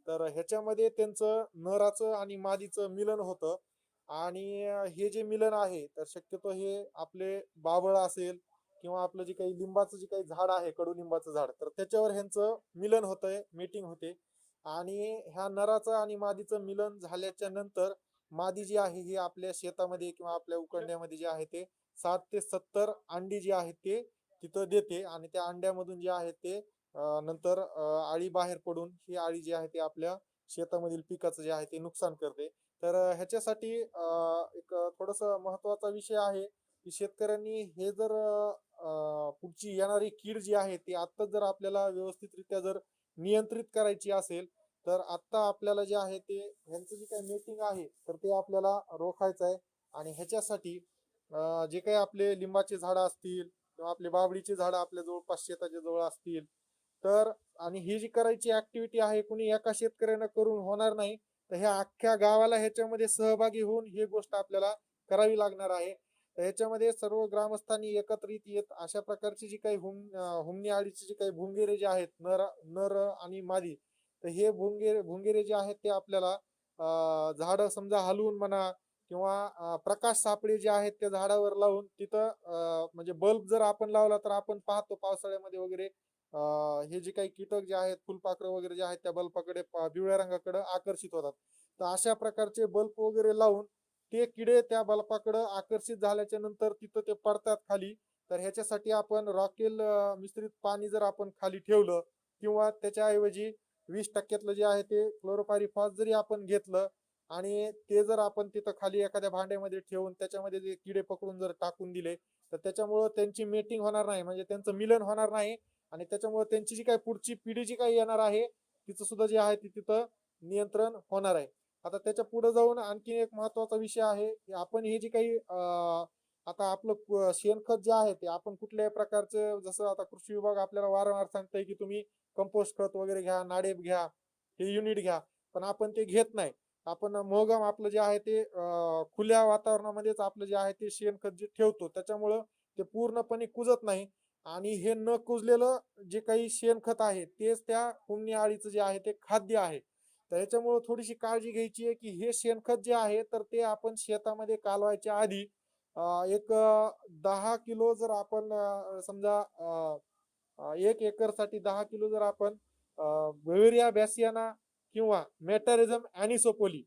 तर ह्याच्यामध्ये त्यांचं नराचं आणि मादीचं मिलन होतं. आणि हे जे मिलन आहे तर शक्यतो हे आपले बाबळ असेल किंवा आपलं जे काही लिंबाचं जे काही झाड आहे कडुलिंबाचं झाड तर त्याच्यावर ह्यांचं मिलन होतंय, मीटिंग होते. आणि ह्या नराचं आणि मादीचं मिलन झाल्याच्या नंतर मादी जी आहे ही आपल्या शेतामध्ये किंवा आपल्या उकडण्यामध्ये जे आहे ते 60 ते 70 अंडी जी आहेत ते तिथं देते. आणि त्या अंड्यामधून जे आहे ते नंतर अळी बाहेर पडून ही अळी जी आहे ते आपल्या शेतामधील पिकाचं जे आहे ते नुकसान करते. तर ह्याच्यासाठी एक थोडस महत्वाचा विषय आहे की शेतकऱ्यांनी हे जर पुढची येणारी कीड जी आहे ती आता जर आपल्याला व्यवस्थितरित्या जर नियंत्रित करायची असेल तर आता आपल्याला जे आहे ते ह्यांचं जे काही मीटिंग आहे तर ते आपल्याला रोखायचं आहे. आणि ह्याच्यासाठी जे काही आपले लिंबाचे झाडं असतील किंवा आपले बाबळीचे झाडं आपल्या जवळपास शेताच्या जवळ असतील तर आणि ही जी करायची ऍक्टिव्हिटी आहे कुणी एका शेतकऱ्यानं करून होणार नाही. तर ह्या अख्ख्या गावाला ह्याच्यामध्ये सहभागी होऊन ही गोष्ट आपल्याला करावी लागणार आहे. तर ह्याच्यामध्ये सर्व ग्रामस्थांनी एकत्रित येत अशा प्रकारची जी काही हुमणी अळीची जी काही भुंगेरे जे आहेत नर आणि मादी तर हे भुंगेरे जे आहेत ते आपल्याला झाड समजा हलवून म्हणा किंवा प्रकाश सापळे जे आहेत त्या झाडावर लावून तिथं म्हणजे बल्ब जर आपण लावला तर आपण पाहतो पावसाळ्यामध्ये वगैरे हे जे काही कीटक जे आहेत फुलपाखरं वगैरे जे आहेत त्या बल्बाकडे पिवळ्या रंगाकडे आकर्षित होतात. तर अशा प्रकारचे बल्ब वगैरे लावून ते किडे त्या बल्बाकडे आकर्षित झाल्याच्या नंतर तिथं ते पडतात खाली. तर ह्याच्यासाठी आपण रॉकेल मिश्रित पाणी जर आपण खाली ठेवलं किंवा त्याच्याऐवजी 20% जे आहे ते क्लोरोपायरीफॉस जरी आपण घेतलं आणि ते जर आपण तिथं खाली एखाद्या भांड्यामध्ये ठेवून त्याच्यामध्ये जे किडे पकडून जर टाकून दिले तर त्याच्यामुळं त्यांची मेटिंग होणार नाही, म्हणजे त्यांचं मिलन होणार नाही. आणि त्याच्यामुळे त्यांची जी काही पुढची पिढी जी काही येणार आहे तिचं सुद्धा जे आहे ती तिथं नियंत्रण होणार आहे. आता त्याच्या पुढे जाऊन आणखी एक महत्वाचा विषय आहे की आपण हे जे काही आता आपलं शेणखत जे आहे ते आपण कुठल्याही प्रकारचं जसं आता कृषी विभाग आपल्याला वारंवार सांगतंय की तुम्ही कंपोस्ट खत वगैरे घ्या, नाडेप घ्या, हे युनिट घ्या, पण आपण ते घेत नाही. आपण मोहगम आपलं जे आहे ते खुल्या वातावरणामध्येच आपलं जे आहे ते शेणखत जे ठेवतो त्याच्यामुळं ते पूर्णपणे कुजत नाही. आणि हे न कुजलेलं जे काही शेणखत आहे तेच त्या हुमणी अळीचं जे आहे ते खाद्य आहे. तर ह्याच्यामुळे थोडीशी काळजी घ्यायची आहे की हे शेणखत जे आहे तर ते आपण शेतामध्ये कालवायच्या आधी एक 10 किलो जर आपण समजा 1 एकर साठी 10 किलो जर आपण ब्युवेरिया बॅसियाना किंवा मेटॅरिझम ॲनिसोपोली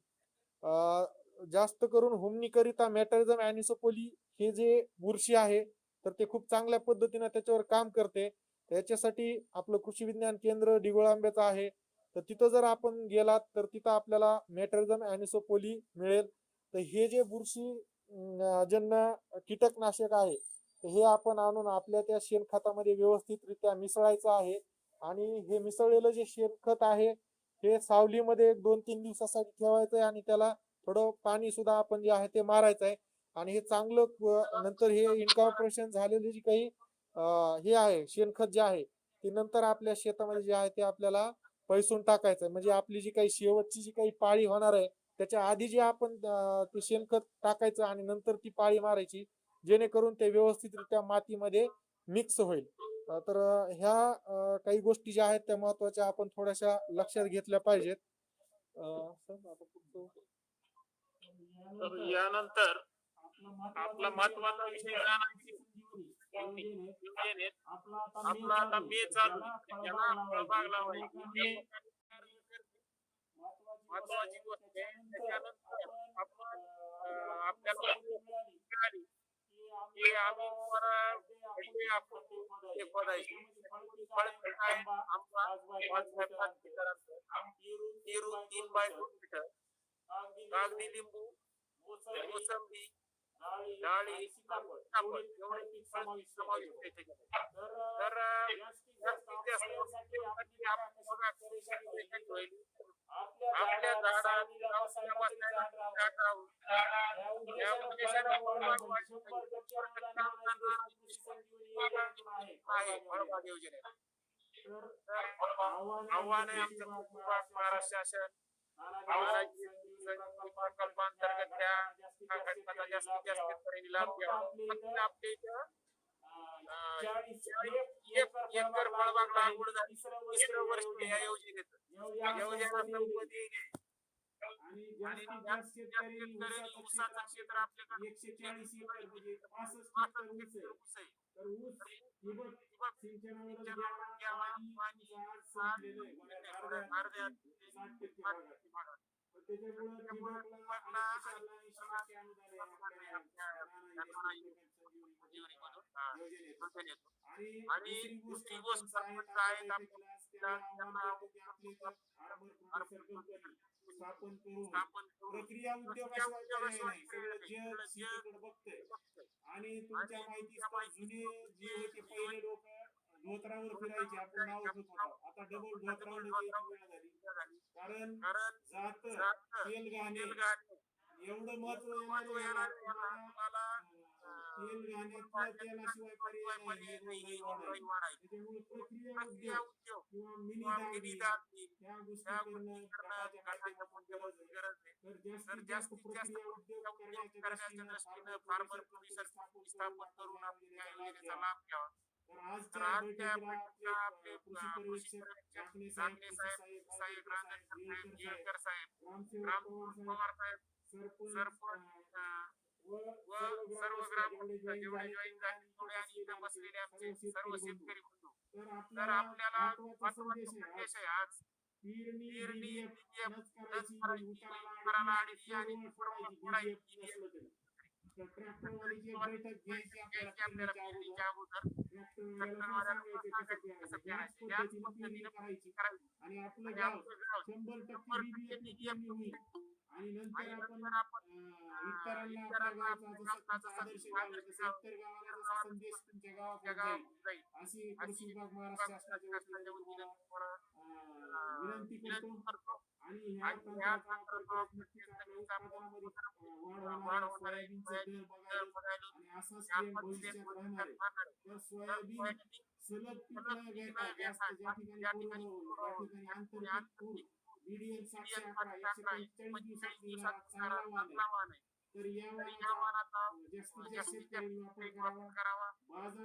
जास्त करून हुमणीकरिता मेटॅरिझम ॲनिसोपोली हे जे बुरशी आहे तर ते खूप चांगल्या पद्धतीने त्याच्यावर काम करते. त्याच्यासाठी आपलं कृषी विज्ञान केंद्र डिगोळांब्याचं आहे. तर तिथं जर आपण गेलात तर तिथं आपल्याला मेटॅरिझम ॲनिसोपोली मिळेल. तर हे जे बुरशी जन्य कीटकनाशक आहे तर हे आपण आणून आपल्या त्या शेणखतामध्ये व्यवस्थितरित्या मिसळायचं आहे. आणि हे मिसळलेलं जे शेणखत आहे हे सावलीमध्ये 2-3 दिवसासाठी ठेवायचं आहे आणि त्याला थोडं पाणी सुद्धा आपण जे आहे ते मारायचं आहे. आणि हे चांगलं नंतर हे इन्कॉर्पोरेशन झालेली जी काही हे आहे शेणखत जे आहे ते नंतर आपल्या शेतामध्ये जे आहे ते आपल्याला पैसून टाकायचं. म्हणजे आपली जी काही शेवटची जी काही पाळी होणार आहे त्याच्या आधी जे आपण ते शेणखत टाकायचं आणि नंतर ती पाळी मारायची, जेणेकरून ते व्यवस्थितरित्या मातीमध्ये मिक्स होईल. तर ह्या काही गोष्टी ज्या आहेत त्या महत्वाच्या आपण थोड्याशा लक्षात घेतल्या पाहिजेत. तर यानंतर आपला महत्वाचा विषय राहणार आपला आता मे चालू आहे. याला फळबाग लावायची महत्वाची गोष्ट आहे. त्याच्यानंतर आपण आपल्याला मिळाली की आम्ही पहिले आपण ते खोदायचे फळ काय आंबा 5 पेरू 3 बाय 2 मीटर कागदी लिंबू मोसंबी डाळी सीताफळ एवढे समाविष्ट आहे त्याच्यात. तर जास्तीत जास्त आपल्या झाडाला फळबाग योजनेला आव्हान आहे आमच्या महाराष्ट्र शासन प्रकल्पांतर्गत त्या खडकाचा जास्तीत जास्त शेतकऱ्यांनी लाभ घ्यावा. फक्त आपल्या इथं 40 एकर फळबाग लागवड झाली 3 वर्ष या योजनेत योजना संपत्ती येईल आणि जास्तीत जास्त शेतकऱ्यांनी ऊसाचं क्षेत्र आपल्याकडे 140 एकर म्हणजे 65 हेक्टर ऊस आहे. तर ऊस ठिबक सिंचनावर घ्यावा आणि अर्ध्या 60% भागात. त्याच्यामुळे ठिबकला आणि दुसरी गोष्ट सरपंच आहेत स्थापन करून प्रक्रिया उद्योगाशिवाय सगळं जग बघतंय. आणि तुमच्या माहितीस्तव जुने जे होते पहिले लोक धोत्रावर फिरायचे आपण नाव घेत होतो. आता डबल धोत्रावर यायची वेळ झाली. कारण जात तेल घाणे एवढं महत्व येणार तुम्हाला तेल घाण्यातलं तेलाशिवाय पर्याय नाही. त्याच्यामुळे प्रक्रिया उद्योग किंवा मिनी दाबणी या गोष्टी करणं गरज आहे. तर जास्तीत जास्त प्रक्रिया उद्योग करण्याच्या दृष्टीनं फार्मर प्रोड्युसर स्थापन करून आपण या योजनेचा लाभ घ्यावा. तर आज त्या बैठकीला आपले कृषी पर्यवेक्षक जागणे साहेब येळकर साहेब रामपूर पवार साहेब सरपंच व सर्व ग्रामपंचायत जेवढे जॉईन झाले तेवढे आणि इथं बसलेले आमचे सर्व शेतकरी बंधू. तर आपल्याला महत्वाचा संदेश आहे आज पेरणी करायला आणि फोडायची ट्रॅक्टरवालीची बैठक घ्यायची आपल्याला पेरणीच्या अगोदर ट्रॅक्टरवाल्याला सांगायचं कसं पेरायचं याच पद्धतीने करायची आणि आपलं गाव 100% बीबीएफ होईल. आणि नंतर आपण इतरांना आपल्या गावचा आदर्श इतर गावाला जसा संदेश तुमच्या गावात जाईल अशी कृषी विभाग महाराष्ट्र शासनाच्या वतीने विनंती करतो. आणि ह्या तंत्राचा नक्कीच आपल्या उत्पादनामध्ये वाढ होणार आहे. सोयाबीनचे दर बघायला आणि असाच ट्रेंड भविष्यात राहणार आहे. तर सोयाबीन सलग पिकं घेता जास्त ज्या ठिकाणी आंतरपीक BDL 711 145 दिवसात चांगला मान आहे. तर या वाणाचा जास्तीत जास्त शेतकऱ्यांनी वापर करावा.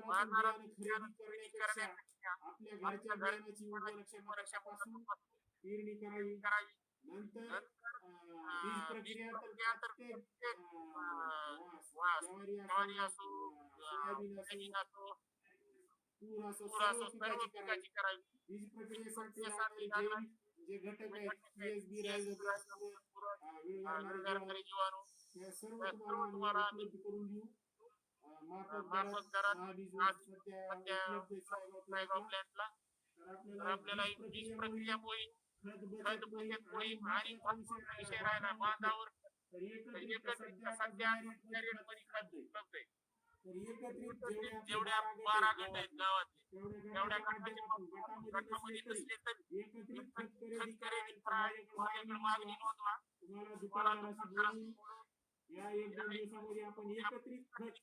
बाजारातून बियाणं खरेदी करण्यापेक्षा आपल्या घरच्या बियाणाची उपलक्षणापासून पेरणी करावी. नंतर बीज प्रक्रिया तर प्रत्येक ज्वारी असो सोयाबीन असो तूर असो सर्व पिकाची करावी. बीज प्रक्रियेसाठी जे घटक आहेत TSB राईझोबियम जीवाणू हे सर्व तुम्हाला उपलब्ध करून देऊ. माफक दरात सध्या उपलब्ध प्लॅनला. तर आपल्याला बीज प्रक्रिया मोहीम खत बचत मोहीम आणि विषय राहिला बांधावर एकत्रित सध्या रेटमध्ये खत उपलब्ध आहे. तर एकत्रित जेवढ्या 12 गट आहेत गावात तेवढ्या गटामध्ये नसले तरी एकत्रित खत खरेदी माझ्याकडे मागणी नोंदवा. तुम्हाला दुकानदाराशी बोलून या 1-2 दिवसामध्ये आपण एकत्रित खत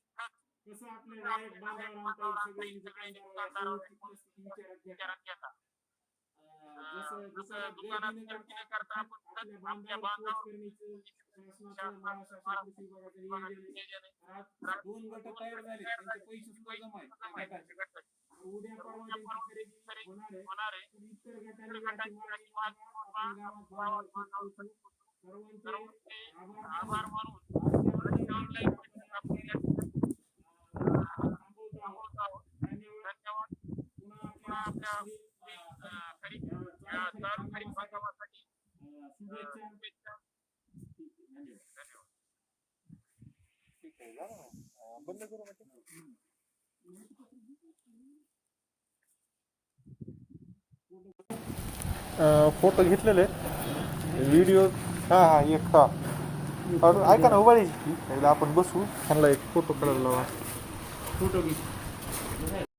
कसं आपल्या डायरेक्ट बांधावर आणता येईल सगळे दुकानदार विचारात घेता. जसं दुकानात खरेदी करता आपण खत आपल्या बांधावर शासनाचं नियोजन आहे. 2 गट तयार झाले त्यांचे पैसे सुद्धा जमा आहेत. उद्या परवा खरेदी होणार आहे. इतर गटांनी सर्वांचे आभार मानून आपला आपण या ठिकाणी, थांबवतो आहोत. धन्यवाद. पुन्हा आपल्या चालू खरीप हंगामासाठी शुभेच्छा. धन्यवाद. ठीक आहे, झालं ना? बंद करू का ते? फोटो घेतलेले व्हिडिओ. हा एक ऐका ना उभारी एकदा आपण बसू, त्यांना एक फोटो काढायला लावा. फोटो घे.